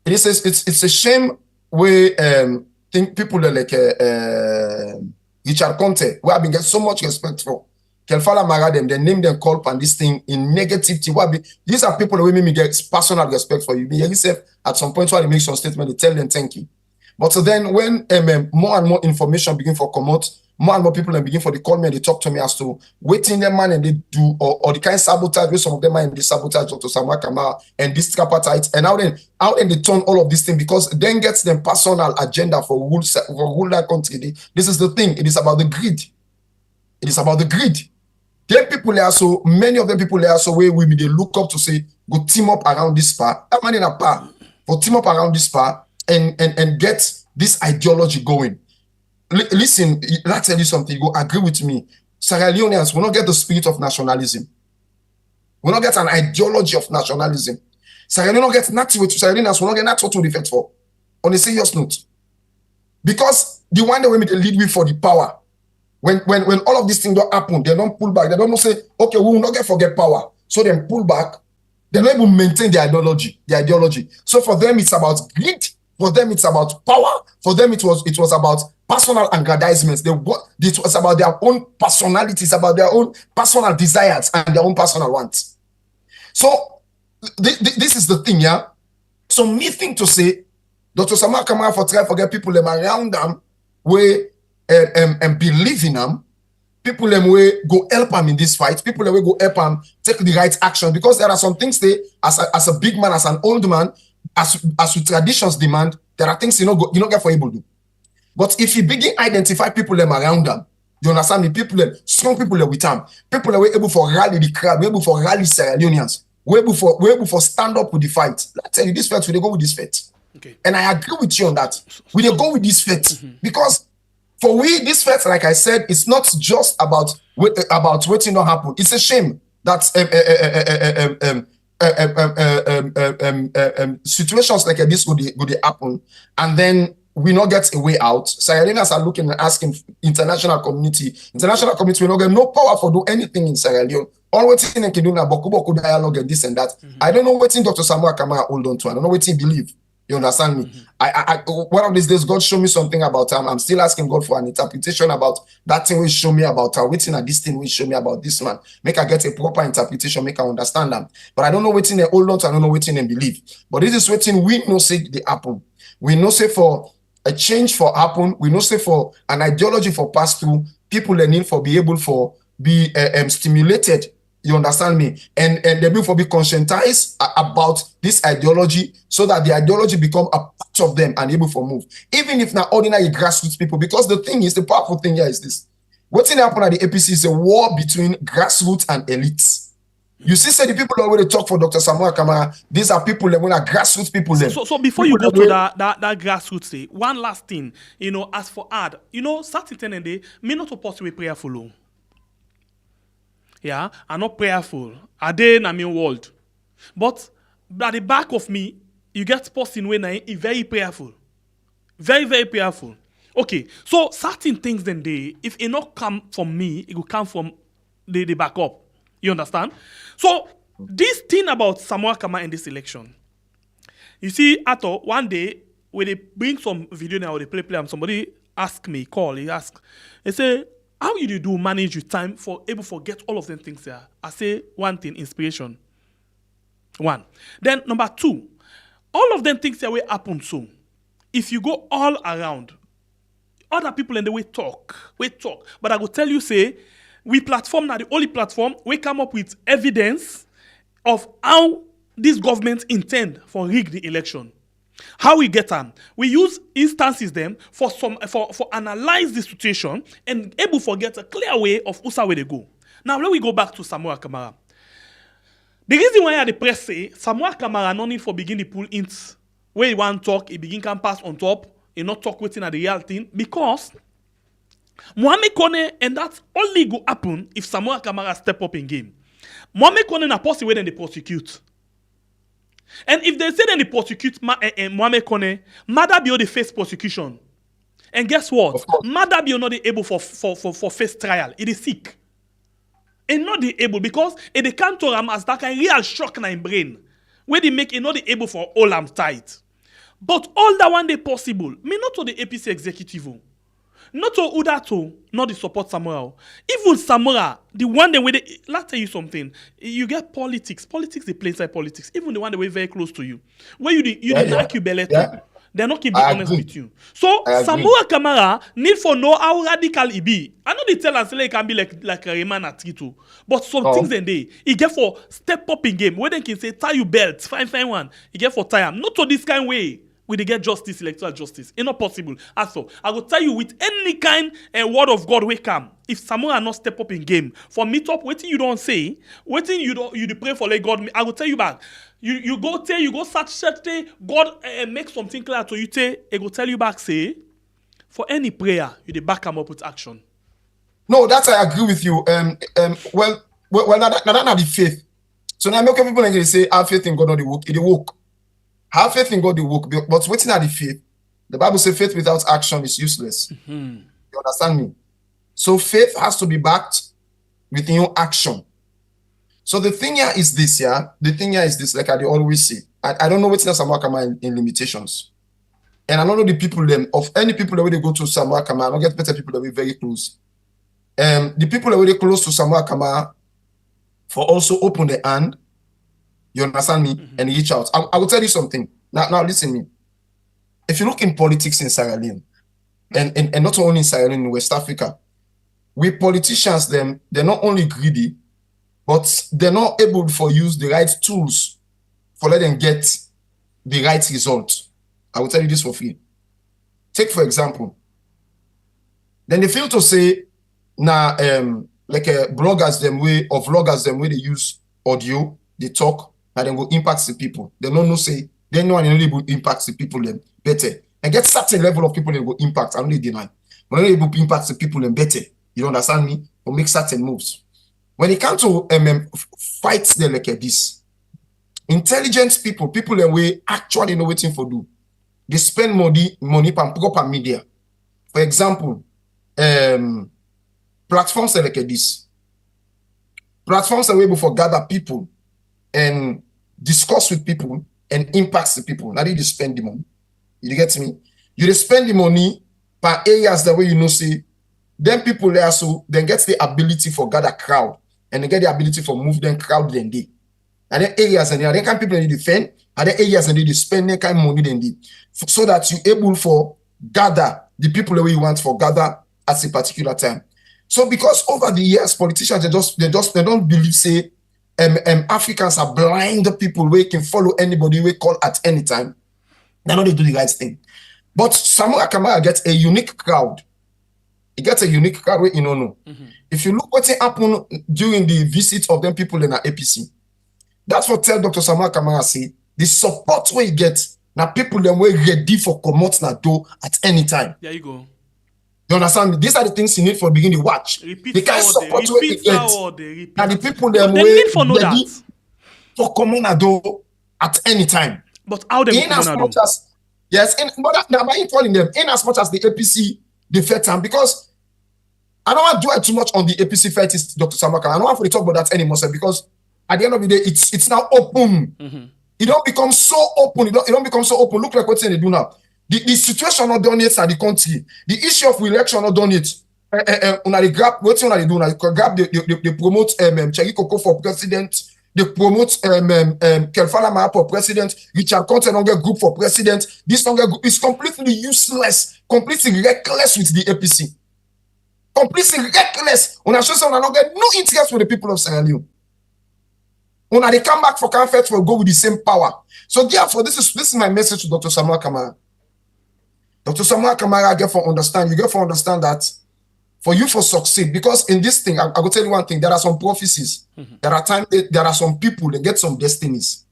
It's a shame where think people like Richard Conte, where I've been getting so much respect for. Kelfala Mara them, they name them call on this thing in negativity. These are people who make me get personal respect for you. Yourself at some point where they make some statement, they tell them thank you. But so then when more and more information begin for come out, more and more people begin for they call me and they talk to me as to waiting them man and they do or the kind of sabotage where some of them mind they sabotage Dr. Samura Kamara and this tripartite and how then they turn all of this thing because then gets them personal agenda for rule that country. This is the thing. It is about the greed. It is about the greed. Then people there so many of them people there so where we they look up to say go team up around this part. That man in a part for team up around this part and get this ideology going. Listen, let's tell you something. You go agree with me. Sierra Leoneans will not get the spirit of nationalism. We not get an ideology of nationalism. Sierra Leone get nothing with Sierra Leoneans will not get nothing to defend for. On a serious note, because the one that we may lead with for the power. When all of these things don't happen, they don't pull back. They don't say, okay, we will not forget power. So they pull back. They're not able to maintain their ideology. So for them, it's about greed. For them, it's about power. For them, it was about personal aggrandizements. It was about their own personalities, about their own personal desires and their own personal wants. So this is the thing, yeah. So me think to say, Dr. Samura Kamara for try to forget people them around them where and believe in them, people them way go help them in this fight, people them way go help them take the right action because there are some things they as a big man, as an old man, as with traditions demand, there are things you not get for able to do. But if you begin identify people them around them, you understand me, people them, strong people them with them, people that were able for rally the crowd, we able for rally Sierra Leoneans, we able for stand up with the fight. I tell you this fight, we they go with this fight. Okay. And I agree with you on that. We they go with this fight because for we, this fight, like I said, it's not just about waiting not happen. It's a shame that situations like this would happen, and then we not get a way out. Sierra Leoneans are looking and asking international community will not get no power for do anything in Sierra Leone. All what thing can do now, boku dialogue and this and that. I don't know what thing Dr. Samura Kamara hold on to. I don't know what he believe. You understand me? I one of these days, God show me something about him. I'm still asking God for an interpretation about that thing will show me about her. Waiting at this thing will show me about this man. Make I get a proper interpretation, make I understand them. But I don't know what thing they hold on to, I don't know what thing they believe. But this is what thing we know say they happen. We know say for a change for happen, we know say for an ideology for pass through, people they need for be able for be stimulated. You understand me? And they be for be conscientized about this ideology so that the ideology become a part of them and able for move. Even if not ordinary grassroots people, because the thing is, the powerful thing here is this. What's in happen at the APC is a war between grassroots and elites. You see, say the people that already talk for Dr. Samura Kamara, these are people that are grassroots people. So before you go to that grassroots thing, one last thing, as for ad, certain thing they may not supposed to be prayerful. Yeah, I'm not prayerful. I dey in my world. But at the back of me, you get person when I very prayerful. Very, very prayerful. Okay, so certain things then if it not come from me, it will come from the back up. You understand? So this thing about Samura Kamara in this election, you see, Ato, one day, when they bring some video now, they play, and somebody ask me, he say, how you do manage your time for able to forget all of them things there? I say one thing, inspiration. One. Then number two, all of them things that will happen soon. If you go all around, other people in the way talk. But I will tell you, say, we platform now, the only platform, we come up with evidence of how this government intend for rig the election. How we get them? We use instances them for analyze the situation and able to get a clear way of where they go. Now let we go back to Samura Kamara. The reason why the press say Samura Kamara no need for begin the pull int where he want talk, he begin can pass on top, he not talk waiting at the real thing because Mohamed Kone and that's only go happen if Samura Kamara step up in game. Mohamed Kone na posse way then they prosecute. And if they say then they prosecute Mohamed Kone, Madabio the face prosecution. And guess what? Madabio not able for face trial. It is sick. And not the able because it they can't tell him as that kind real shock na in brain. Where they make it not the able for all am tight. But all that one day possible. Me not to the APC executive. Not to Udato, not the support Samura. Even Samura, the one that way let's tell you something. You get politics. Politics they play inside politics. Even the one that way very close to you. Where you like you belly to. They're not keep honest with you. So Samura Kamara need for know how radical he be. I know they tell us like it can be like a man at Tito. But some things in there, he get for step up in game. Where they can say tie you belt, fine one. He get for tie him. Not to this kind way. We get justice, electoral justice. It's not possible. Also, I will tell you with any kind word of God we come. If Samura not step up in game, for meet up, waiting you don't say, waiting you pray for like God. I will tell you back. You go search God make something clear to you. I go tell you back say, for any prayer you dey back them up with action. No, that's I agree with you. Well, that's not the faith. So now make people like say, have faith in God or the work. It work. Have faith in God, the work, but waiting at the faith. The Bible says faith without action is useless. You understand me? So faith has to be backed with your action. So the thing here is this, yeah. The thing here is this, like I always say. I don't know what's Samura Kamara in limitations. And I don't know the people them of any people that when they go to Samura Kamara, I don't get better people that we very close. The people that were close to Samura Kamara for also open the hand. You understand me? And reach out. I will tell you something. Now listen to me. If you look in politics in Sierra Leone, and not only in Sierra Leone, in West Africa, we politicians, they're not only greedy, but they're not able to use the right tools for let them get the right result. I will tell you this for free. Take for example, then they fail to say, now, like bloggers them way or vloggers them way they use audio, they talk, and then go impact the people. They don't know say they know and able to impact the people them better and get certain level of people they go impact. I don't deny, but not able to impact the people them better. You understand me? Or make certain moves. When it comes to fight them like this, intelligent people that we actually know waiting for do. They spend money on proper media. For example, platforms like this. Platforms are able for gather people and discuss with people and impact the people. Now you spend the money. You get me? You spend the money per areas that way you know say then people there so then get the ability for gather crowd and they get the ability for move them crowd then they. And then areas and then kind people need defend and then areas and they spend that kind of money then they so that you able for gather the people the way you want for gather at a particular time. So because over the years politicians they don't believe say Africans are blind people where can follow anybody we call at any time. They know they do the right thing. But Samura Kamara gets a unique crowd. He gets a unique crowd where you don't know. If you look what happened during the visit of them people in the APC, that's what tell Dr. Samura Kamara say the support where he gets now people them were ready for commot na do at any time. There you go. You understand me? These are the things you need for beginning to watch. The kind of support where you get. Now the people them were need for know ready that. for common na do at any time. But how they In as much as yes, but now by calling them in as much as the APC they fight time because I don't want to dwell too much on the APC fight is Dr. Samura Kamara. I don't want to talk about that anymore, sir, because at the end of the day, it's now open. It don't become so open. It don't become so open. Look like what they do now. The situation not done yet at the country. The issue of election not done yet. Una dey grab wetin una dey do, una grab they promote Cherry Coco for president, they promote Kelfala Maya for president, Richard Conte don't get group for president. This don't get group is completely useless, completely reckless with the APC. Completely reckless. Una show say una don't get no interest with the people of Sierra Leone. Una they come back for comfort for go with the same power. So therefore, this is my message to Dr. Samura Kamara. Dr. Samura Kamara, you get to understand that for you to succeed, because in this thing, I will tell you one thing, there are some prophecies. There are some people that get some destinies.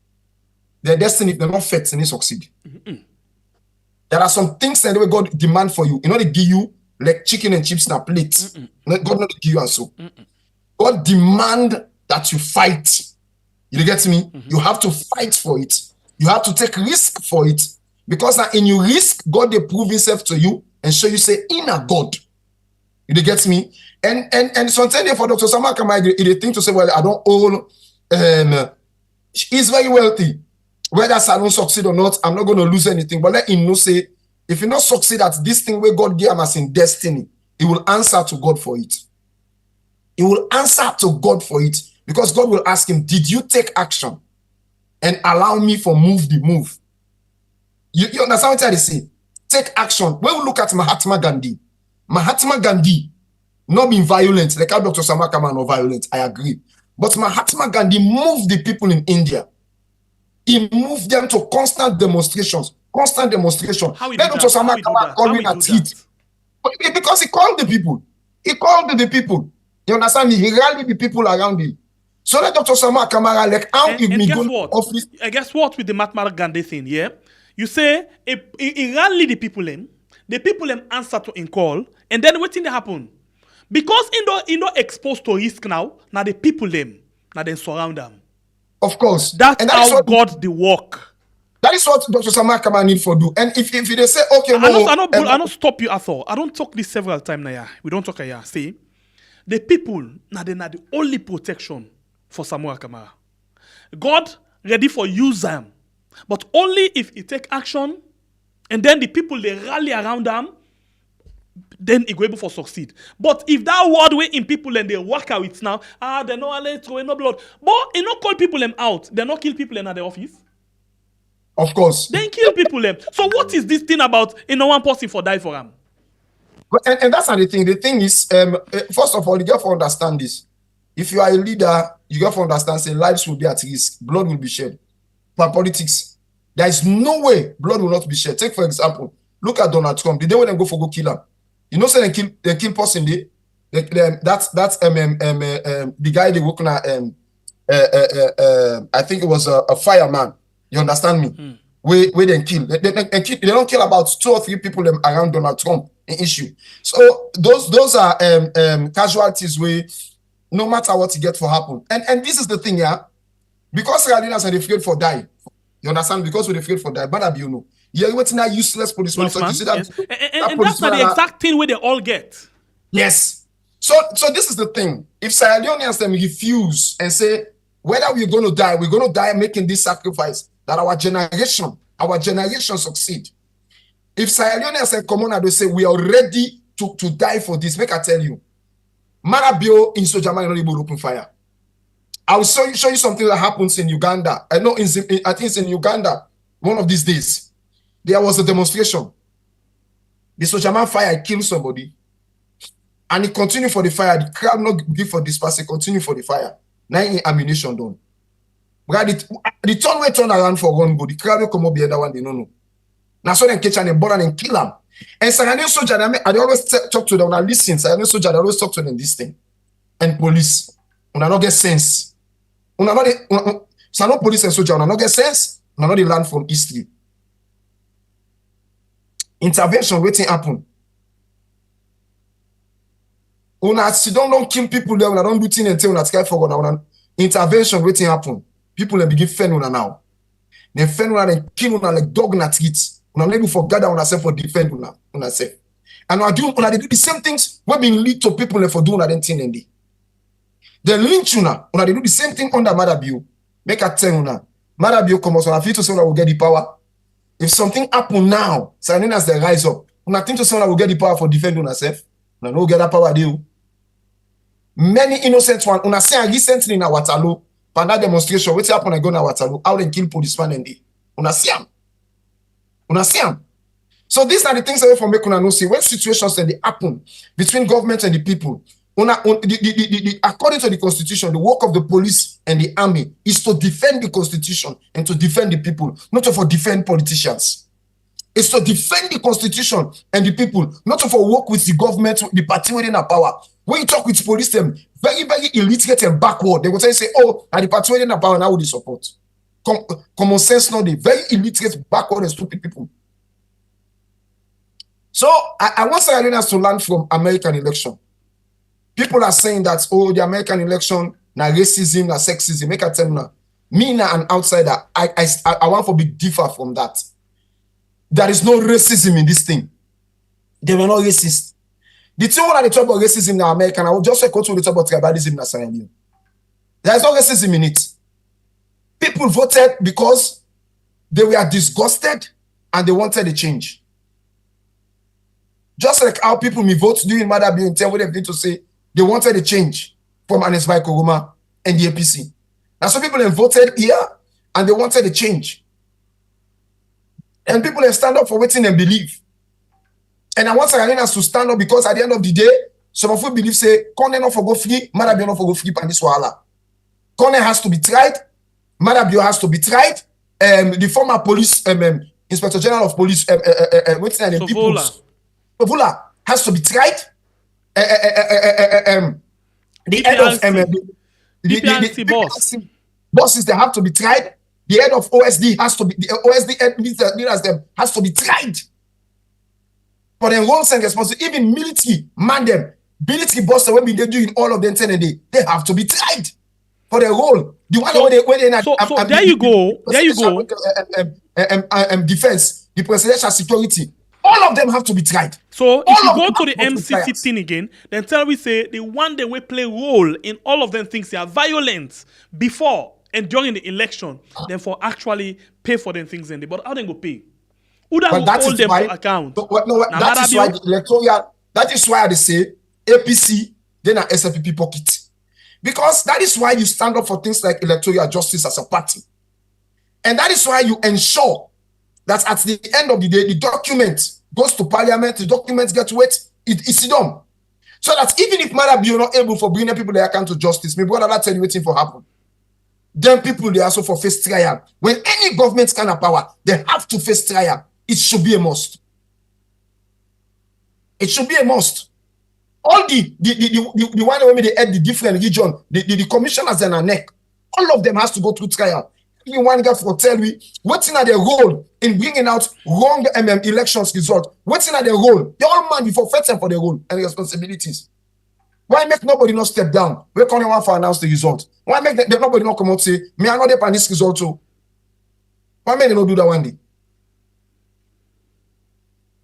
Their destiny, they're not fit and they succeed. There are some things that God demand for you. You know, they give you like chicken and chips in a plate. God not give you and so. God demand that you fight. You get me? You have to fight for it. You have to take risk for it. Because now in your risk, God they prove himself to you and show you say, in a God. You get me? And sometimes for Dr. Samura Kamara, they think to say, well, I don't own he's very wealthy. Whether I don't succeed or not, I'm not going to lose anything. But let him know say, if you not succeed at this thing where God gave him as in destiny, he will answer to God for it. He will answer to God for it. Because God will ask him, did you take action and allow me for move the move? You understand what I say? Take action. When we look at Mahatma Gandhi not being violent, like how Dr. Samura Kamara not violent, I agree. But Mahatma Gandhi moved the people in India. He moved them to constant demonstrations. How he Then do Dr. that? Samura Kamara calling at it. Because he called the people. You understand me? He rallied the people around him. So let Dr. Samura Kamara like how if me guess go what? office. I guess what with the Mahatma Gandhi thing, yeah? You say he rally the people answer to in call, and then what thing they happen? Because in no exposed to risk now the people now they surround them. Of course. That's that is how what, God the work. That is what Dr. Samura Kamara need for do. And if they say, okay, I don't stop you at all. I don't talk this several times now. Yeah. We don't talk here. See, the people now they the only protection for Samura Kamara. God ready for use them, but only if he take action, and then the people they rally around them, then he go able for succeed. But if that word way in people and they work out it now, they no alley throw no blood. But he not call people them out. They not kill people in the office. Of course. Then kill people them. So what is this thing about one person for die for them? And that's not the thing. The thing is, first of all, you got to understand this. If you are a leader, you got to understand say lives will be at risk, blood will be shed. For politics, there is no way blood will not be shed. Take for example, look at Donald Trump. The day when they go for go kill him, you know, say they kill person there. That's the guy they working at. I think it was a fireman. You understand me? Where they kill. They don't kill about 2 or 3 people around Donald Trump in issue. So those are casualties where no matter what you get for happen. And this is the thing, yeah. Because Radinas are afraid for die. You understand? Because we're afraid for die. But you know. You're waiting that useless policeman. So you see that, yes. And that's not the exact thing where they all get. Yes. So this is the thing. If Sierra Leoneans them refuse and say, whether we're going to die making this sacrifice, that our generation succeed. If Sierra Leoneans come on and they say, we are ready to die for this, make I tell you, Marabio in Sojama is not able to open fire. I will show you something that happens in Uganda. I think it's in Uganda, one of these days. There was a demonstration. The Sojama fire killed somebody. And it continued for the fire. The crowd not give for disperse, it continue for the fire. Now ammunition done. But the turn around for one go. The crowd will come up the other one, they don't know. Now so they catch and they burn and kill them. And Sierra soldier, I always talk to them, when I listen, Sierra soldier, I always talk to them this thing. And police, when I don't get sense. So no police and soldier, when I don't get sense, when I know they learn from history. Intervention, waiting happen. When I don't kill people there, when I don't do things until when I sky for God, intervention, waiting happen. People then begin fend una now. They fend una and kill una like dog na treat. Una able for gather una self for defend una self. And they do the same things when being lead to people for doing that thing and they lynch una they do the same thing under Madabio. Make a tell una. Madabio come out, so I feel to say una will get the power. If something happen now, so as they rise up, una think to say una will get the power for defending herself. no get that power deal. Many innocent ones. Una see recently in Waterloo, for that demonstration, what happened again in Waterloo? How they kill policeman and they. Una see them. Una see them. So these are the things that we make una know see when situations that they happen between government and the people. According to the constitution, the work of the police and the army is to defend the constitution and to defend the people, not to for defend politicians. It's to defend the constitution and the people, not to for work with the government, the party within our power. When you talk with police, them very, very illiterate and backward. They will say, oh, and the party within our power now will support. Common sense, no, they very illiterate, backward, and stupid people. So I want Sierra to learn from American election. People are saying that, oh, the American election, na racism, na sexism. Make a tell me now. Me now an outsider. I want to be different from that. There is no racism in this thing. They were not racist. The thing when they talk about racism in America, I will just go to the talk about tribalism in Sierra Leone. There is no racism in it. People voted because they were disgusted and they wanted a change. Just like how people may vote during Mother Bill in 10 what they've been to say, they wanted a change from Anesbai Koroma and the APC. And some people have voted here and they wanted a change. And people have stand up for waiting and believe. And I want Sierra to stand up because at the end of the day, some of you believe say, Kone not for go free, Mother Bill not for go free, and this wahala. Kone has to be tried, Mother Bill has to be tried. The former police, Inspector General of Police, Sovula has to be tried. The head of the bosses, they have to be tried. The head of OSD has to be the OSD leaders them has to be tried for their roles and responsibility. Even military man them, military bosses when they doing all of them 10 a day, they have to be tried for their role. The one so, so there you go. Defense, the presidential security. All of them have to be tried. So if you go to the MCC thing again, then tell we say the one they will play role in all of them things they are violent before and during the election, then for actually pay for them things in the but how they go pay? Who that will hold them to account? That is why the electoral, that is why they say APC then an SFPP pocket. Because that is why you stand up for things like electoral justice as a party. And that is why you ensure that at the end of the day, the document goes to parliament, the document gets weight, it's done. So that even if Mother Bill not able for bringing people they account to justice, maybe what other tell you waiting for happen. Then people they also for face trial. When any government kind of power, they have to face trial. It should be a must. It should be a must. All the one where they add the different region, the commissioners and a neck, all of them has to go through trial. One guy for tell me what's in their role in bringing out wrong elections result. What's in their role? They all man before fighting for their role and responsibilities. Why make nobody not step down? We only want to announce the result. Why make nobody not come out and say, me I know they pan this result too? Why make they not do that one day?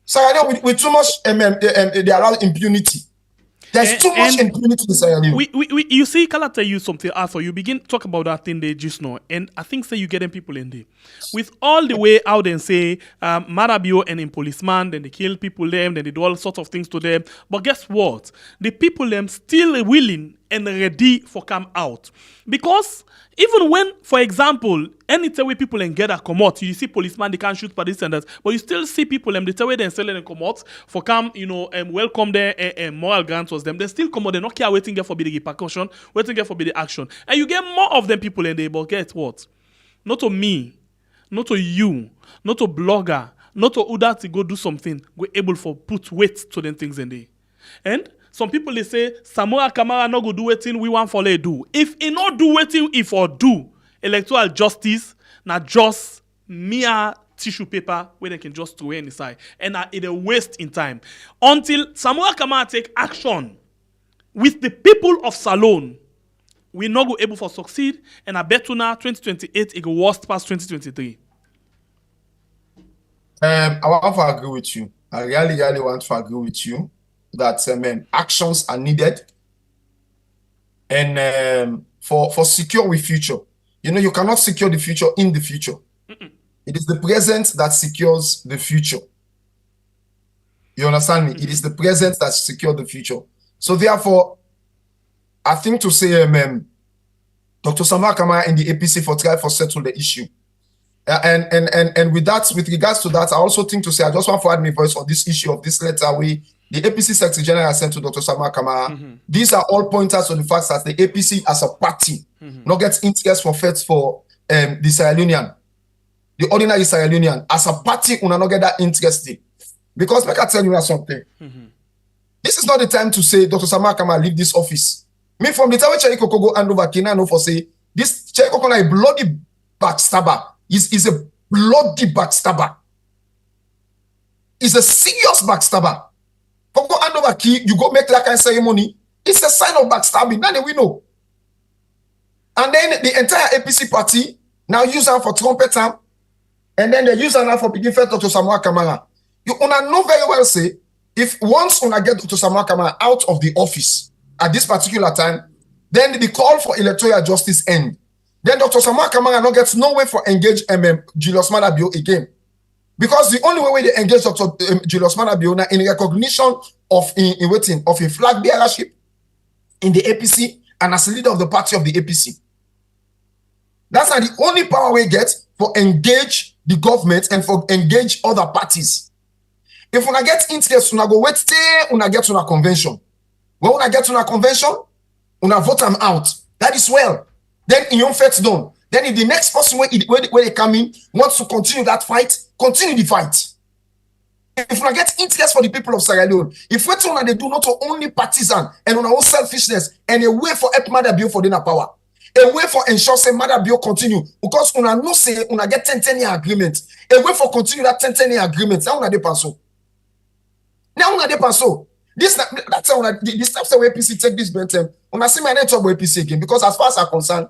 So I know with too much they allow impunity. There's too much impunity in Sierra Leone. You see, can I tell you something, Arthur? You begin to talk about that thing there just now, and I think say you getting people in there. With all the way out and say, Marabio and in policeman, then they kill people them, then they do all sorts of things to them. But guess what? The people them still willing and ready for come out. Because even when, for example, anytime where people and get a come out, you see policeman, they can't shoot for this and that, but you still see people and the tell where they sell and come out for come, welcome their moral grants was them. They still come out, they not care waiting there for the repercussion, waiting there for the action. And you get more of them people in there, but guess what? Not to me, not to you, not to blogger, not to Uda to go do something, we're able for put weight to them things in there. And some people they say Samura Kamara no go do wetin we want for do. If he not do wetin if or do electoral justice, na just mere tissue paper where they can just throw in the side, and it a waste in time until Samura Kamara take action with the people of Salone. We not go able for succeed, and I bet you now 2028 it go worst past 2023. I want to agree with you. I really want to agree with you that actions are needed, and for secure with future. You cannot secure the future in the future. It is the present that secures the future. You understand me? It is the present that secures the future. So therefore, I think to say Dr. Samura Kamara and the APC for try for settle the issue. And with that, with regards to that, I also think to say I just want to add my voice on this issue of this letter the APC Secretary General sent to Dr. Samura Kamara. These are all pointers to the fact that the APC as a party not gets interest for feds for the Sierra Leonean, the ordinary Sierra Leonean. As a party, we not get that interested. Because like I tell you something, this is not the time to say Dr. Samura Kamara leave this office. Me from the time when Cherry Coco go hand over Kenya, I know for say this Cherry Coco is a bloody backstabber. Is a bloody backstabber. Is a serious backstabber. Coco hand over key, you go make that kind of ceremony. It's a sign of backstabbing. Now we know. And then the entire APC party now use her for trumpet time, and then they use her now for begin first Dr. Samura Kamara. You know very well say if once una get Dr. Samura Kamara out of the office at this particular time, then the call for electoral justice end. Then Dr. Samura Kamara no gets no way for engage Julius Maada Bio again. Because the only way they engage Dr. Julius Maada Bio now in recognition of a flag bearership in the APC and as a leader of the party of the APC. That's not the only power we get for engage the government and for engage other parties. If we get interest, we go wait till we get to a convention. When we get to a convention, we vote them out. That is well. Then in your faith done. Then if the next person where they come in wants to continue that fight, continue the fight. If we get interest for the people of Sierra Leone, if what they do not only partisan and on our own selfishness and a way for help Maada Bio for dinner power, a way for ensure say Maada Bio continue because una no say una get 10-10-year agreement, a way for continue that 10-10-year agreement. Now una dey paso. Now una dey paso. That's how this type of APC take this bentem. Una see my network with APC again because as far as I'm concerned,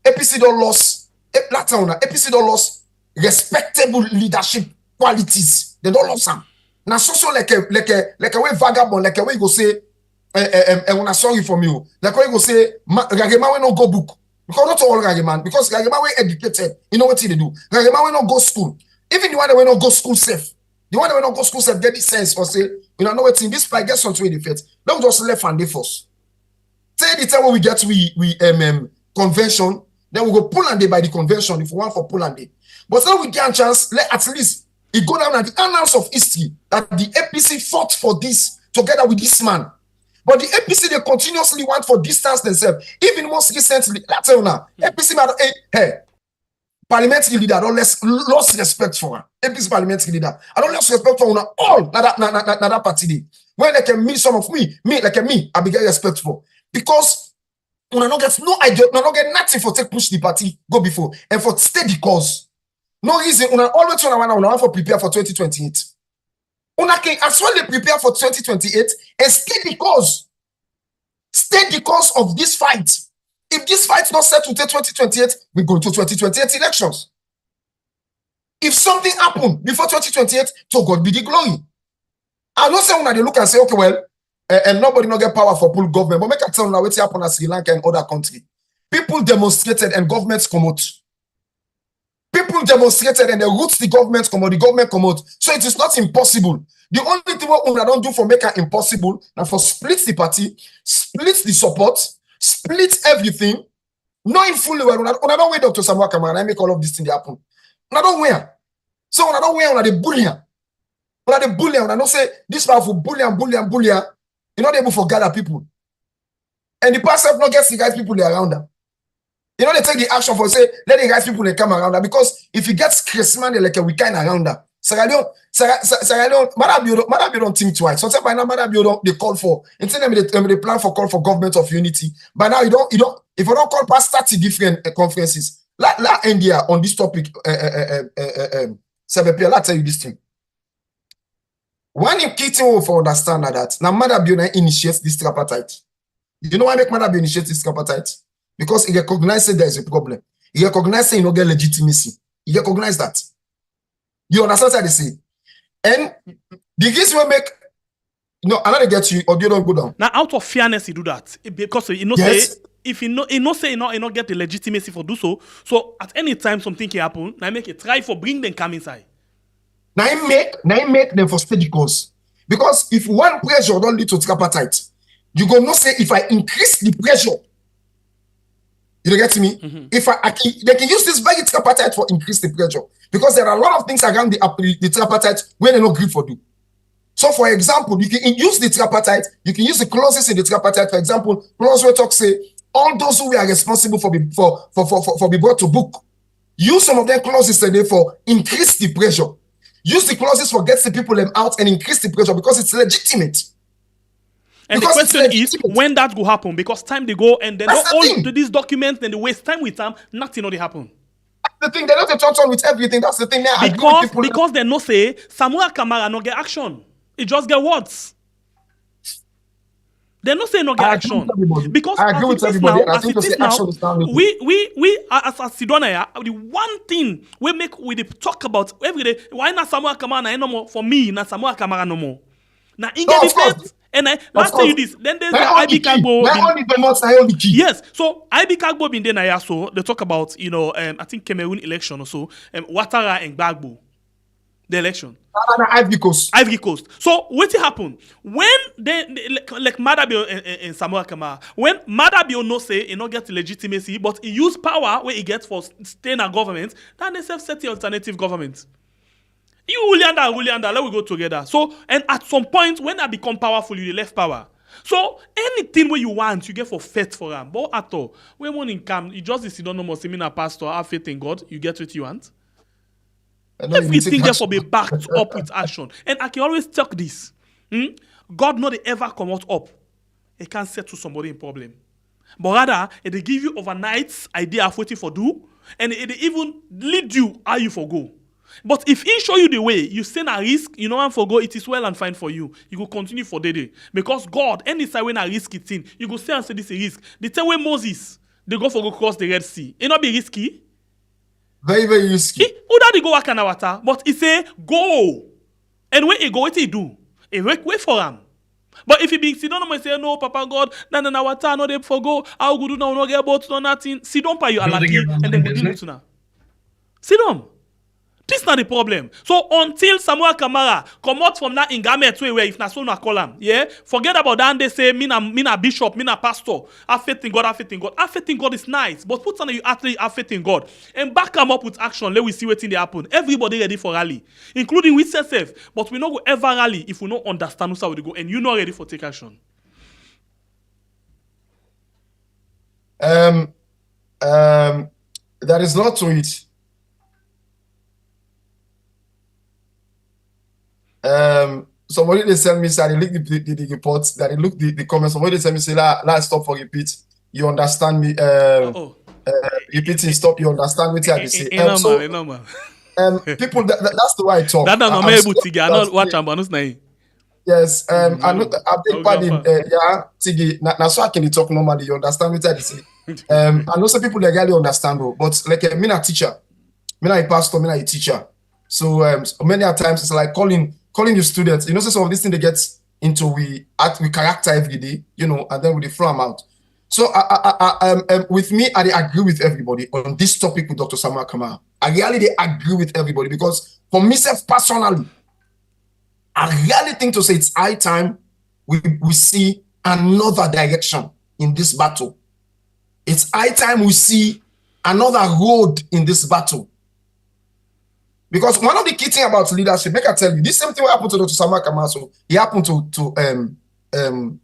APC don't lost. APC don't lost respectable leadership qualities. They don't lose them. Now so like a way vagabond, like a way you go say, when I sorry from you, like a way you go say, Ragema we no go book because not all Ragema because Ragema we educated. You know what they do? Ragema we no go school. Even the one that we no go school safe. The one that we no go school safe get this sense for say, you know what in this fight get something with the faith. Don't just left and they force. Say the time when we get to convention, then we go pull and day by the convention if we want for pull and day. But then we get a chance, let at least it go down at the annals of history that the APC fought for this together with this man. But the APC they continuously want for distance themselves. Even most recently, that's now. APC parliamentary leader don't lost respect for her. APC parliamentary leader. I don't lost respect for her all that party day. When they can meet some of me, I be get respect for. Because una no get no idea, una no get nothing for take push the party go before and for stay the cause. No reason una always want for prepare for 2028. Una can as well they prepare for 2028 and stay the cause. Stay the cause of this fight. If this fight not set to 2028, we go to 2028 elections. If something happen before 2028, to God be the glory. I don't say when they look and say, okay, well, and nobody not get power for pull government, but make a tell you what happened in Sri Lanka and other country. People demonstrated and governments come out. People demonstrated and they roots the government come out. So it is not impossible. The only thing what we don't do for make it impossible and for split the party, split the support, split everything, knowing fully well. When I don't wait Dr. Samura Kamara, I make all of this thing happen. When I don't wear. So when I don't wear, when I the bullion. When I the bullion, when I don't say this powerful bullion, you're not able to gather people. And the pastor not gets the guys people they around them. You know, they take the action for say, let the guys people they come around her. Because if he gets Christmas, they like a weekend around her. Sierra Leone, Maada Bio don't think twice. Sometimes by now, Maada Bio don't they call for. Instead they plan for call for government of unity. By now, you don't if you don't call past 30 different conferences, let India on this topic, I'll tell you this thing. One key thing for understand that now Maada Bio initiates this tripartite. You know why make Maada Bio initiate this tripartite? Because he recognizes there is a problem. He recognizes you don't get legitimacy. He recognizes that. You understand what they say? And the reason we make I'm not get you or you don't go down. Now, out of fairness, he do that because you know Yes. say if you not get the legitimacy for do so. So at any time something can happen, now make a try for bring them come inside. Now he make them for steady cause. Because if one pressure don't lead to tripartite, you go not say if I increase the pressure, you get me? If they can use this very tripartite for increase the pressure, because there are a lot of things around the tripartite where they not agree for do. So, for example, you can use the tripartite, you can use the clauses in the tripartite. For example, clause where talk say all those who are responsible for be brought to book. Use some of their clauses today for increase the pressure. Use the clauses for get the people them out and increase the pressure because it's legitimate. And Because the it's question is legitimate. when that will happen, because time they go and they That's don't the all thing. to these documents, then they waste time with them, nothing will happen. The thing they don't touch on with everything. That's the thing. They agree with people. Because they no say Samura Kamara no get action. It just get words. They no say no get I agree action. with everybody. Because I agree as with it is everybody, now, and I as think it to say is now, action is not we as Sidona, the one thing we make we dey talk about every day. Why not Samura Kamara no more? For me, not Samura Kamara no more. Now in No, get of course. defense, and let's tell you this. Then there's the Not IB Kagbo. Not only the most, not only key. Yes, so IB Kagbo been there now, so they talk about I think Cameroon election or so, Ouattara and Gbagbo, the election. Ivory Coast. Ivory Coast. So what happened when they like Madabio and Samura Kamara, when Madabio no say he not get legitimacy, but he use power where he gets for staying at government, then they set the alternative government. You Ulianda, let we go together. So and at some point when I become powerful, you left power. So anything where you want, you get for faith for them. But at all, when morning come, you just you don't know more a pastor, have faith in God, you get what you want. Everything therefore be backed up with action. And I can always talk this. God not ever come out up. It can't settle somebody in problem. But rather, it give you overnight idea of what you for do, and it even lead you how you for go. But if he show you the way, you stand a risk, you know and for go, it is well and fine for you. You go continue for the day. Because God, any time when a risk it's in, you go say and say this is a risk. The time when Moses, they go for go cross the Red Sea. It not be risky. Very, very risky. Who that they go work on water, but he say go. And when he go, what he do? He wait for him. But if he be sit down and say no, Papa God, na water no dey for go. How good do now no get about no nothing. Sit down by you alaki and then go deal with now. Sit down. This is not the problem. So until Samura Kamara come out from that ingame way where if na so na call him, yeah, forget about that and they say me na bishop, me na pastor. Have faith in God, have faith in God. Have faith in God is nice, but put on you actually have faith in God and back them up with action. Let we see what thing they happen. Everybody ready for rally, including we self. But we not go ever rally if we not understand how we go and you not ready for take action. There is not to it. Somebody they send me say they look the reports that they look the comments. Somebody they send me say let's stop for repeat. You understand me? Repeating stop. You understand what I say? People that's the way I talk. That no me boutique. I not watch am bonus na. Yes. I beg pardon. Yeah, Tigi. Now so I can talk normally. You understand what I say? I know some people they really understand, bro. But like me na teacher, me na a pastor, me na a teacher. So many a times it's like calling your students. You know, so some of these things they get into we character every day, you know, and then we throw them out. So with me, I agree with everybody on this topic with Dr. Samura Kamara. I really agree with everybody because for myself personally, I really think to say it's high time we see another direction in this battle. It's high time we see another road in this battle. Because one of the key things about leadership, make I tell you, this same thing will happen to Dr. Samura Kamara, so it happened to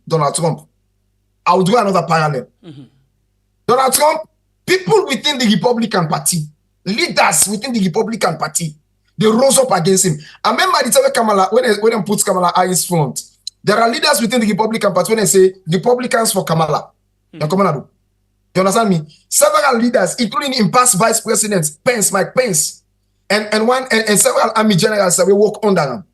Donald Trump. I will do another parallel. Donald Trump, people within the Republican Party, leaders within the Republican Party, they rose up against him. I remember the time Kamala, when they put Kamala Harris front, there are leaders within the Republican Party when they say Republicans for Kamala. You understand me? Several leaders, including in past vice presidents, Mike Pence, and several army generals that we work under them.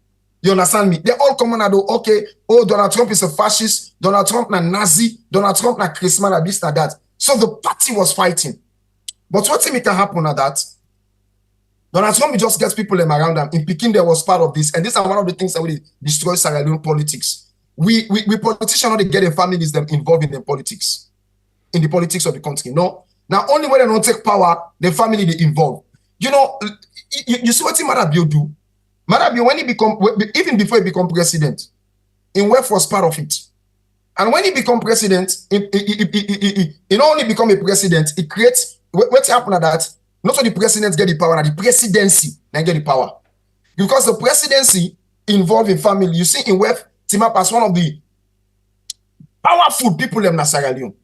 You understand me? They all come on and do, okay, oh, Donald Trump is a fascist, Donald Trump na Nazi, Donald Trump na Christmas, na this, na that. So the party was fighting. But what thing can happen at that? Donald Trump just gets people around them. In Peking, there was part of this. And this is one of the things that really destroy Sierra Leone politics. We politicians not get their families them involved in the politics of the country. No. Now, only when they don't take power, the family they involved. You know, you see what Madabio do? Madabio, when he become, even before he become president, Inwef was part of it. And when he become president, he not only become a president, it creates, what's happened at that? Not only the presidents get the power, and the presidency then get the power. Because the presidency involved in family. You see, Inwef, Timap as one of the powerful people in Sierra Leone.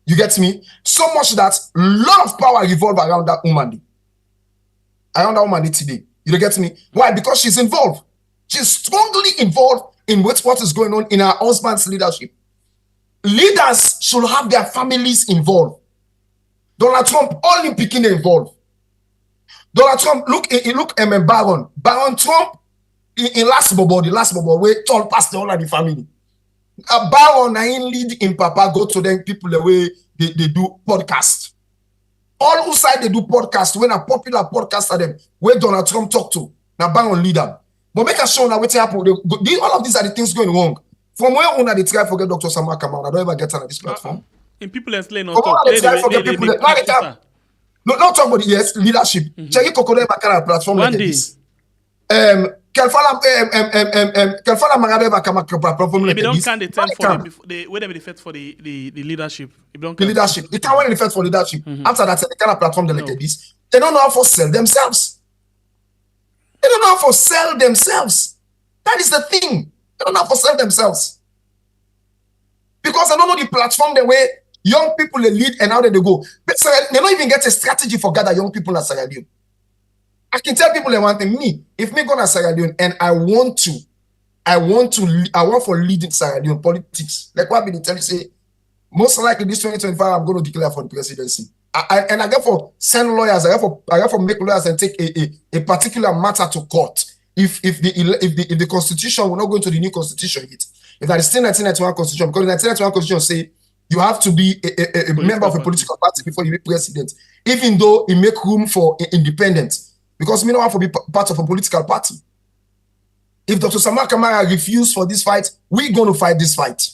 You get me? So much that a lot of power revolve around that woman. Around that woman today. You get me? Why? Because she's involved. She's strongly involved in what is going on in her husband's leadership. Leaders should have their families involved. Donald Trump, all in picking involved. Donald Trump, look Baron. Baron Trump, in last bubble, way tall past the whole of the family. Baron, I lead in Papa, go to them people the way they do podcast. All who side they do podcast, when a popular podcast are them, where Donald Trump talk to, now Baron lead them. But make a show now what happen. All of these are the things going wrong. From where on they try to forget Dr. Samura Kamara, I don't ever get on this platform. In people explain on top. No, not talk about yes, leadership. Check Kokoda Bakara platform like this. Kelfala Magadeva Kamaka platform like this. They don't count the term for the where they defect for the leadership. The leadership. It can't win the defect for leadership. After that, the kind of platform like this. They don't know how to sell themselves. They don't know how to sell themselves. That is the thing. They don't know how to sell themselves. Because they don't know the platform the way young people they lead and how they go. But they don't even get a strategy for gather young people in Sierra Leone. I can tell people they want me. If me go to Sierra Leone and I want for leading Sierra Leone politics. Like what they tell you say, most likely this 2025 I'm going to declare for the presidency. I get for send lawyers, I get for make lawyers and take a particular matter to court. If the constitution will not go into the new constitution yet, if that is still 1991 constitution, because the 1991 constitution say you have to be a member of a political party before you be president, even though it make room for independence, because we don't have to be part of a political party. If Dr. Samura Kamara refuse for this fight, we're going to fight this fight.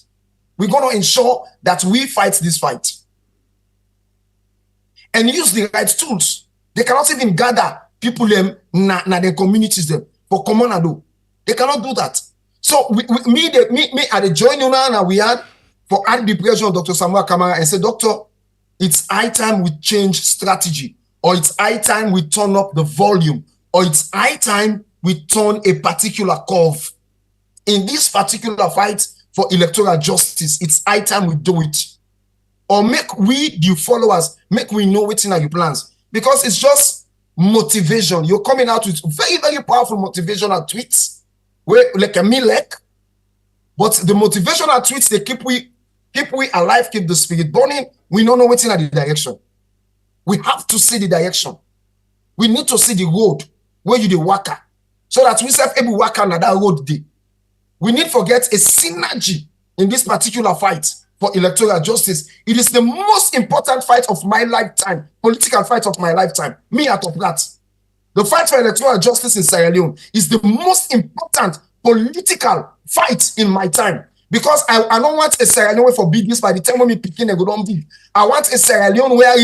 We're going to ensure that we fight this fight. And use the right tools. They cannot even gather people them na their communities them for common ado. They cannot do that. So me at the joint now we had for add the pressure of Dr. Samura Kamara and say, Doctor, it's high time we change strategy, or it's high time we turn up the volume, or it's high time we turn a particular curve. In this particular fight for electoral justice, it's high time we do it. Or make we, the followers, make we know what's in your plans. Because it's just motivation. You're coming out with very, very powerful motivational tweets. Where like a milk. But the motivational tweets, they keep we alive, keep the spirit burning. We don't know what's in the direction. We have to see the direction. We need to see the road where you the worker. So that we serve every worker on that road day. We need to get a synergy in this particular fight for electoral justice. It is the most important fight of my lifetime, political fight of my lifetime. Me out of that. The fight for electoral justice in Sierra Leone is the most important political fight in my time. Because I don't want a Sierra Leone for business by the time when we begin and go down big. I want a Sierra Leone where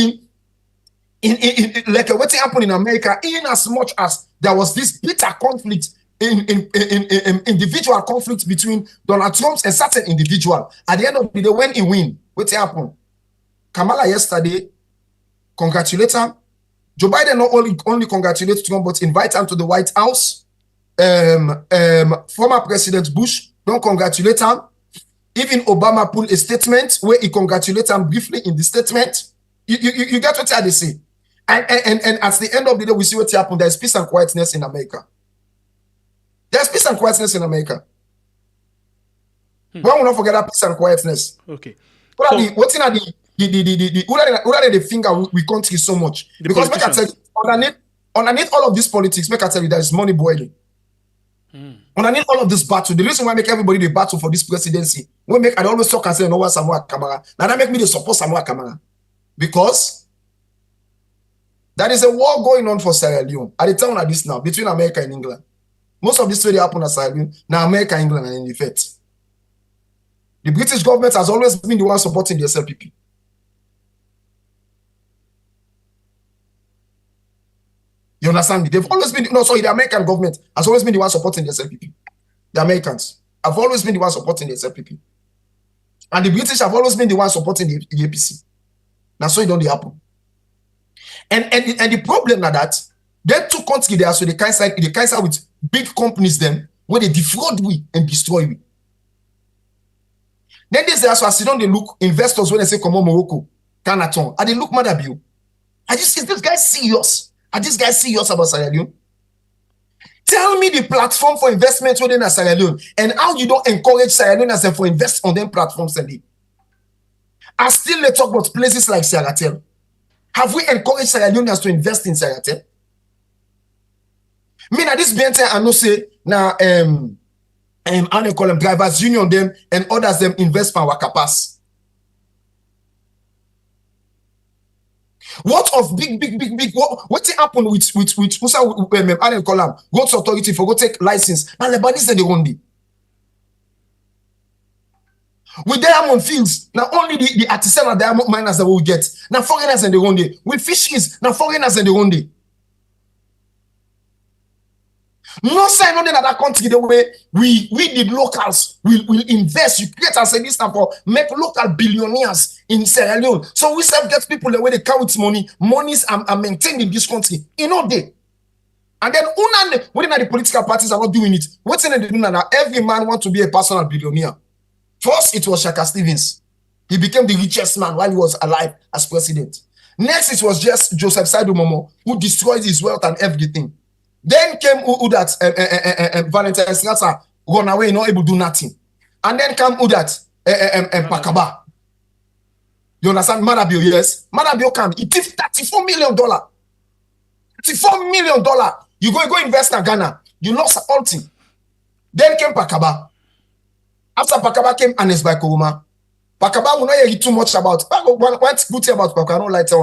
in like what happened in America, in as much as there was this bitter conflict in individual conflict between Donald Trump and certain individual. At the end of the day, when he win, what happened? Kamala yesterday, congratulate him. Joe Biden not only congratulate Trump, but invite him to the White House. Former President Bush don't congratulate him. Even Obama pulled a statement where he congratulated him briefly in the statement. You get what they say. And at the end of the day, we see what happened. There's peace and quietness in America. There's peace and quietness in America. Why will not forget that peace and quietness? Okay. Who are the finger we country so much? Because make I tell you, underneath all of this politics, make I tell you there is money boiling. Underneath all of this battle, the reason why I make everybody the battle for this presidency, I always talk and say, no one Samura Kamara. Now that make me the support Samura Kamara. Because there is a war going on for Sierra Leone. At the time like this now, between America and England. Most of this story happen at Sierra Leone. Now America, England, and in effect. The British government has always been the one supporting the SLPP. You understand me? They've always been, the American government has always been the one supporting the SLPP. The Americans. have always been the one supporting the SFPP. And the British have always been the one supporting the APC. That's why it don't happen. And the problem now that they two countries there, so they can't side with big companies them where they defraud we and destroy we. Then there's also as they look investors when they say come on Morocco, Canaton, and they look mad at you. Is this guy serious? Are these guys serious about Sierra Leone? Tell me the platform for investment within Sierra Leone and how you don't encourage Sierra Leoneans for invest on them platforms. And I still they talk about places like Sierra Leone. Have we encouraged Sierra Leoneans to invest in Sierra Leone? Me na this BNT I know say now how they call them drivers union them and others them invest for our capas. What of big what happened with how they call them roads authority for go take license and the bodies they won't be. With diamond fields, not only the artisanal diamond miners that will get, now foreigners in the one day. With fisheries, now foreigners in the one day. No sign on that country the way we the locals will invest. You create as a list for make local billionaires in Sierra Leone. So we self get people the way they count money. Monies are maintained in this country in all day. And then when the political parties are not doing it, what's in the doing now? Every man wants to be a personal billionaire. First, it was Shaka Stevens. He became the richest man while he was alive as president. Next, it was just Joseph Saidu Momo, who destroyed his wealth and everything. Then came Valentine Strasser, run away, not able to do nothing. And then came Pakaba. You understand? Manabio, yes. Manabio came. He took $34 million. $34 million. You go invest in Ghana. You lost all thing. Then came Pakaba. After Pakaba came Anes by Koroma. Pakaba will not hear too much about. One good thing about Pakaba, I don't like it.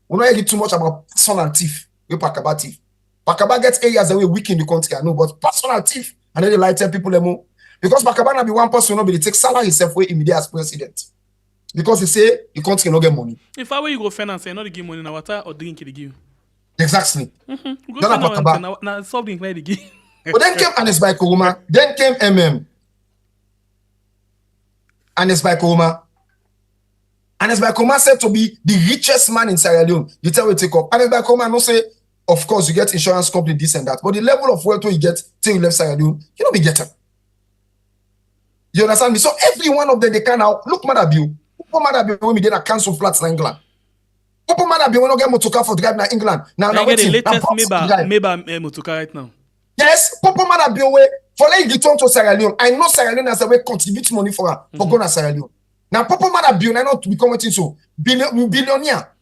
We not hear too much about personal thief. Pakaba thief. Pakaba gets areas away weak in the country, I know, but personal thief. And then they like tell people them because Pakaba na be one person will not be take salary himself way immediate as president. Because he say the country cannot get money. If I were you go finance and not give money na water or drink they give. Exactly. Go Pakaba. Na something like they give. But then came Anes by Koroma. Then came Anes by Koroma. Anes by Koroma said to be the richest man in Sierra Leone. You tell me take up. Anes by Koroma no say. Of course, you get insurance company, this and that. But the level of wealth you get till you left Sierra Leone, you don't be getting. You understand me? So every one of them, they can now look Madabu. When we did a council flats in England. Madabu, when we get motoka for drive in England. Now, get the latest maybe motoka right now. Yes, Madabu, for like return to Sierra Leone. I know Sierra Leone as a way contribute money for her, for going to Sierra Leone. Now, Madabu, I know to become what so billionaire.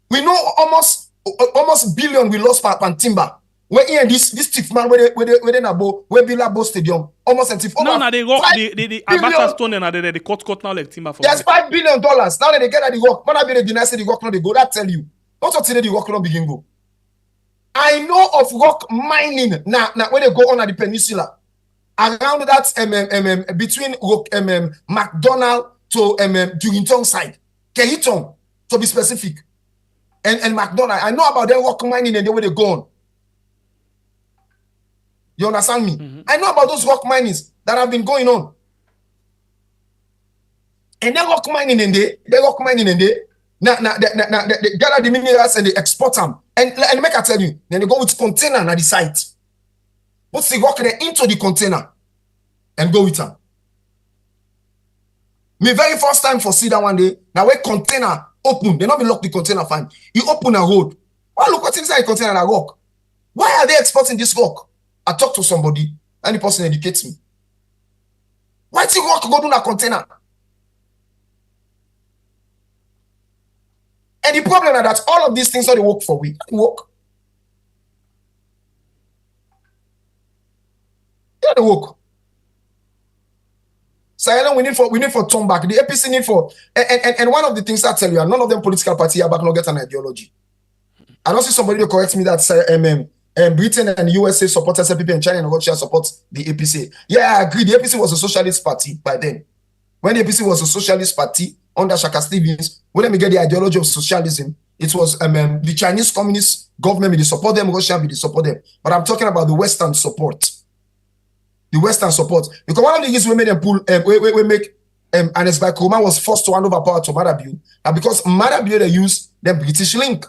We know almost billion we lost for timber. Where here this thief man where they nabo where Billabo Stadium almost a thief. No, they rock the Abata stone and they cut now like timber for. Yes, $5 billion. Now that they get at the rock, man, they deny say the rock not they go. That tell you. Not until the rock not begin go. I know of rock mining now when they go on at the peninsula around that between McDonald to Durington side, Kehiton to be specific. And McDonald, I know about them rock mining and the way they go on. You understand me? I know about those rock minings that have been going on. And they rock mining and they gather the minerals and they export them. And make I tell you, then they go with container at the site. Put the rock there into the container and go with them. My very first time for see that one day, now where container open, they not be lock the container fine. You open a road. Why look what's inside the container that rock? Why are they exporting this rock? I talk to somebody and the person educates me. Why did rock go to that container? And the problem is that all of these things are they work for we. Work. Yeah, they work. So we need for turn back. The APC need for and one of the things I tell you, none of them political party are back not get an ideology. I don't see somebody to correct me that Britain and USA support SPP and China and Russia support the APC. Yeah, I agree. The APC was a socialist party by then. When the APC was a socialist party under Shaka Stevens, when they get the ideology of socialism, it was the Chinese Communist government, they support them, Russia, they support them. But I'm talking about the Western support. the Western support. Because one of the things we made them pull, we make Ernest Bai Koroma was forced to hand over power to Madabio, and because Madabio they use the British link.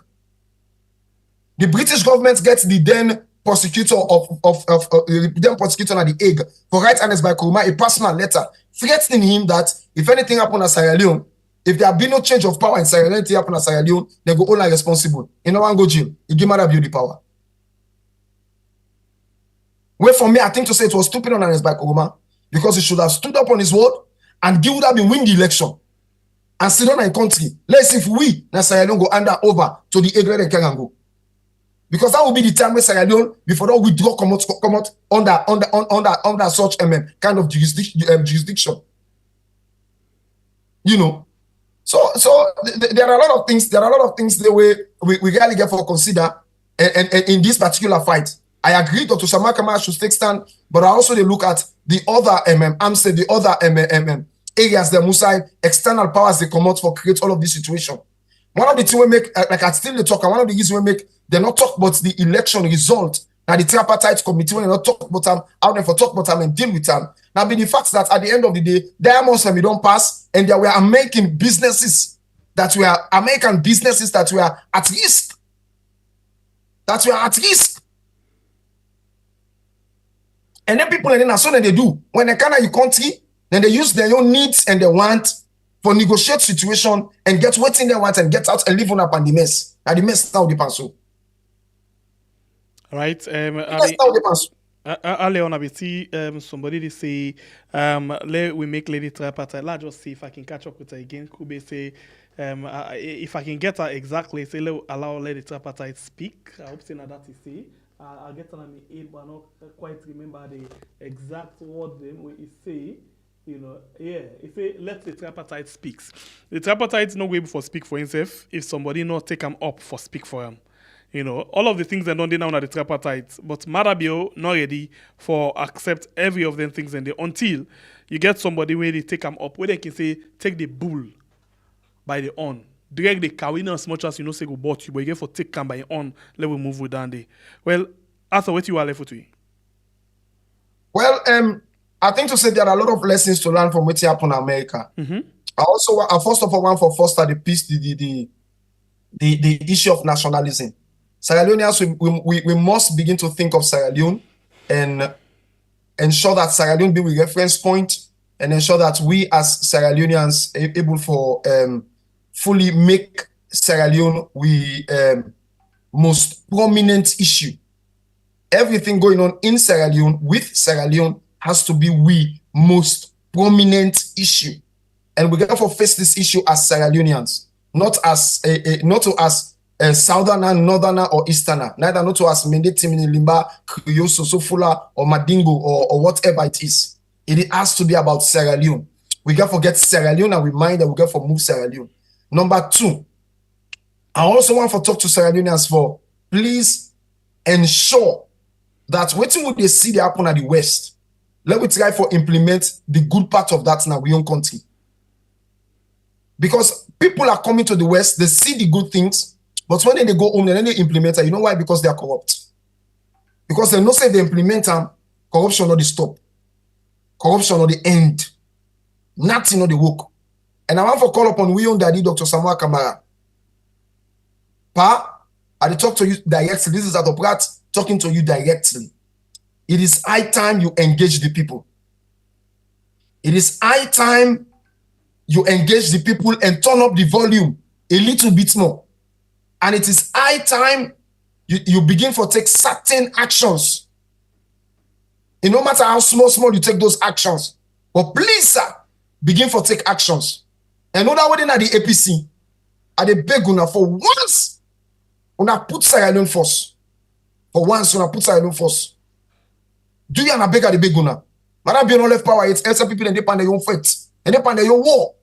The British government gets the then prosecutor the then prosecutor at the Hague for write Ernest Bai Koroma a personal letter threatening him that if anything happened at Sierra Leone, if there be no change of power in Sierra Leone, anything happen at Sierra Leone, they go all are responsible. You know, one go jail. You give Madabio the power. Where for me, I think to say it was stupid on Ernest Bai Koroma because he should have stood up on his word and give would have been win the election and sit down in country. Let's see if we na Sierra Leone go under over to the Hague where they can go. Because that will be the time where Sierra Leone, before that withdraw come out under such kind of jurisdiction. You know. So there are a lot of things. There are a lot of things the way we really get for consider and in this particular fight. I agree Dr. Kamara should take stand, but I also they look at the other the other areas that Musai external powers they come out for create all of this situation. One of the things we make, like I still talk, and one of the things we make, they not talk about the election result. Now the tripartite committee when they not talk about them, out there for talk about them and deal with them. Now be the fact that at the end of the day, diamonds we don't pass, and there were American businesses that were at risk. That were at risk. And then people and then as soon as they do, when they come to your country, then they use their own needs and they want for negotiate situation and get what in they want and get out and live on up on the mess. And the mess now depends so. Right. Leon, I see somebody they say we make lady tripartite. Let's just see if I can catch up with her again. Kube say if I can get her exactly, say allow lady tripartite speak. I hope saying that is say. I'll get on my aid, but I not quite remember the exact word them where it say. You know, yeah, if it let the tripartite speaks. The tripartite no way for speak for himself if somebody not take him up for speak for him. You know, all of the things that don't now are the tripartite, but Madabio not ready for accept every of them things and they until you get somebody where they take him up, where they can say take the bull by the horn. Direct the carry as much as you know say go bought you, but you get for take him by the horn, let we move with down there. Well, after what you are left with you. Well, I think to say there are a lot of lessons to learn from what happened in America. Mm-hmm. I also first of all want for foster the peace, the issue of nationalism. Sierra Leoneans, we must begin to think of Sierra Leone and ensure that Sierra Leone be a reference point and ensure that we as Sierra Leoneans are able for fully make Sierra Leone most prominent issue. Everything going on in Sierra Leone with Sierra Leone has to be we most prominent issue, and we therefore face this issue as Sierra Leoneans, not as Southerner, Northerner, or Easterner. Neither not to as Mende, Timini, Limba, Kriyo, Sosofula, or Madingo, or whatever it is. It has to be about Sierra Leone. We can forget Sierra Leone and we mind that we can for move Sierra Leone. Number two, I also want to talk to Sierra Leoneans for please ensure that what would they see they happen at the West. Let me try for implement the good part of that in our own country. Because people are coming to the West, they see the good things, but when they go home, then they implement it. You know why? Because they are corrupt. Because they know say they implement them, corruption not the stop. Corruption not the end. Nothing not the work. And I want to call upon we own daddy, Dr. Samura Kamara. Pa, I talk to you directly. This is at the Prat talking to you directly. It is high time you engage the people. It is high time you engage the people and turn up the volume a little bit more. And it is high time you begin to take certain actions. And no matter how small you take those actions. But please, sir, begin to take actions. And another way at the APC, at the beg una for once, una put Sierra Leone first. For once, una put Sierra Leone first. Do you beg at the beg una? Madam be no left power, it's answer people and they pan their own fight. And they pan their own war.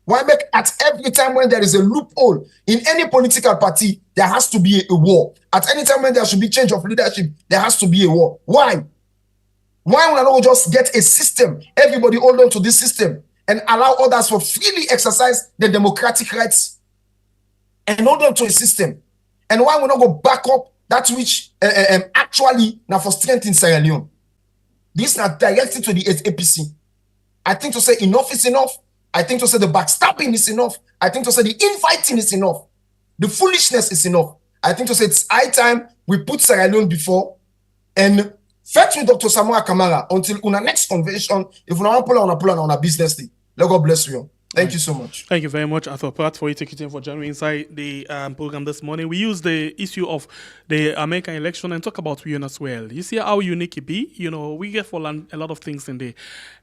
Why make at every time when there is a loophole in any political party, there has to be a war. At any time when there should be change of leadership, there has to be a war. Why? Why would I not just get a system? Everybody hold on to this system and allow others to freely exercise their democratic rights and hold on to a system. And why would not go back up that which actually now for strength in Sierra Leone? This not directed to the APC. I think to say enough is enough. I think to say the backstabbing is enough. I think to say the infighting is enough. The foolishness is enough. I think to say it's high time we put Sierra Leone before and fetch with Dr. Samura Kamara until our next convention. If we want to pull on a business day. Let God bless you. Thank you so much. Thank you very much, Arthur Pratt, for you taking time for joining inside the program this morning. We use the issue of the American election and talk about WION as well. You see how unique it be? You know, we get for a lot of things in there.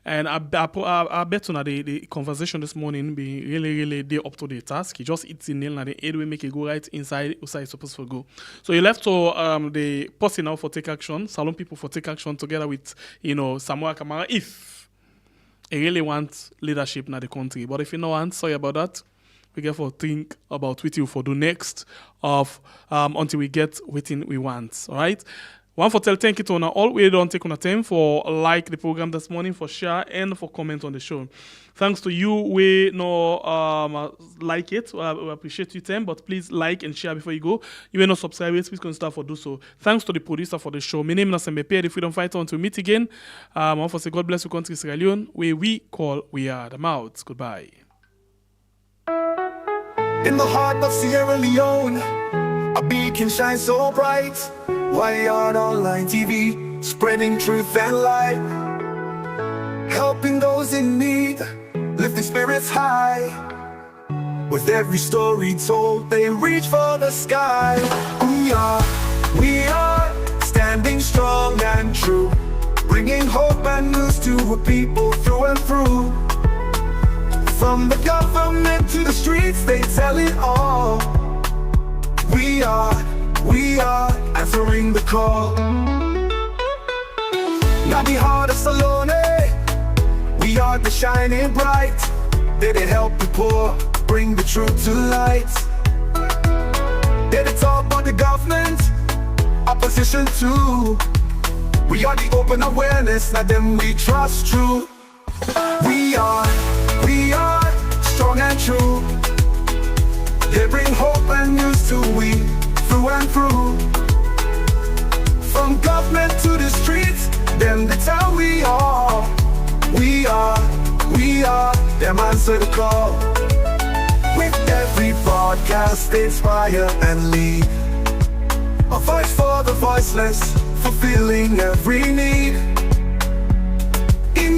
And I bet the conversation this morning be really day up to the task. You just hit the nail and the head will make it go right inside it's supposed to go. So you left to the person now for take action, Salon people for take action together with, Samura Kamara, if I really want leadership in the country. But if you don't want, sorry about that. We get to think about what you for do next until we get what we want. All right? One for tell thank you to all. We don't take on a time for like the program this morning, for share and for comment on the show. Thanks to you, we like it. We appreciate your time, but please like and share before you go. You may not subscribe yet, please consider for do so. Thanks to the producer for the show. My name is MBP, the Freedom Fighter. Until we meet again, I want to say God bless your country, Sierra Leone, where we call We Are the Mouths. Goodbye. In the heart of Sierra Leone, a beacon shines so bright. WION Online TV, spreading truth and light, helping those in need, lifting spirits high. With every story told, they reach for the sky. We are standing strong and true, bringing hope and news to a people through and through. From the government to the streets, they tell it all. We are answering the call. Now the heart of Salone, we are the shining bright. Did it help the poor, bring the truth to light? Did it talk about the government, opposition too? We are the open awareness, now them we trust true. We are strong and true. They bring hope and news to we, through and through. From government to the streets, them they tell we are. Them answer the call. With every broadcast, they inspire and lead. A voice for the voiceless, fulfilling every need.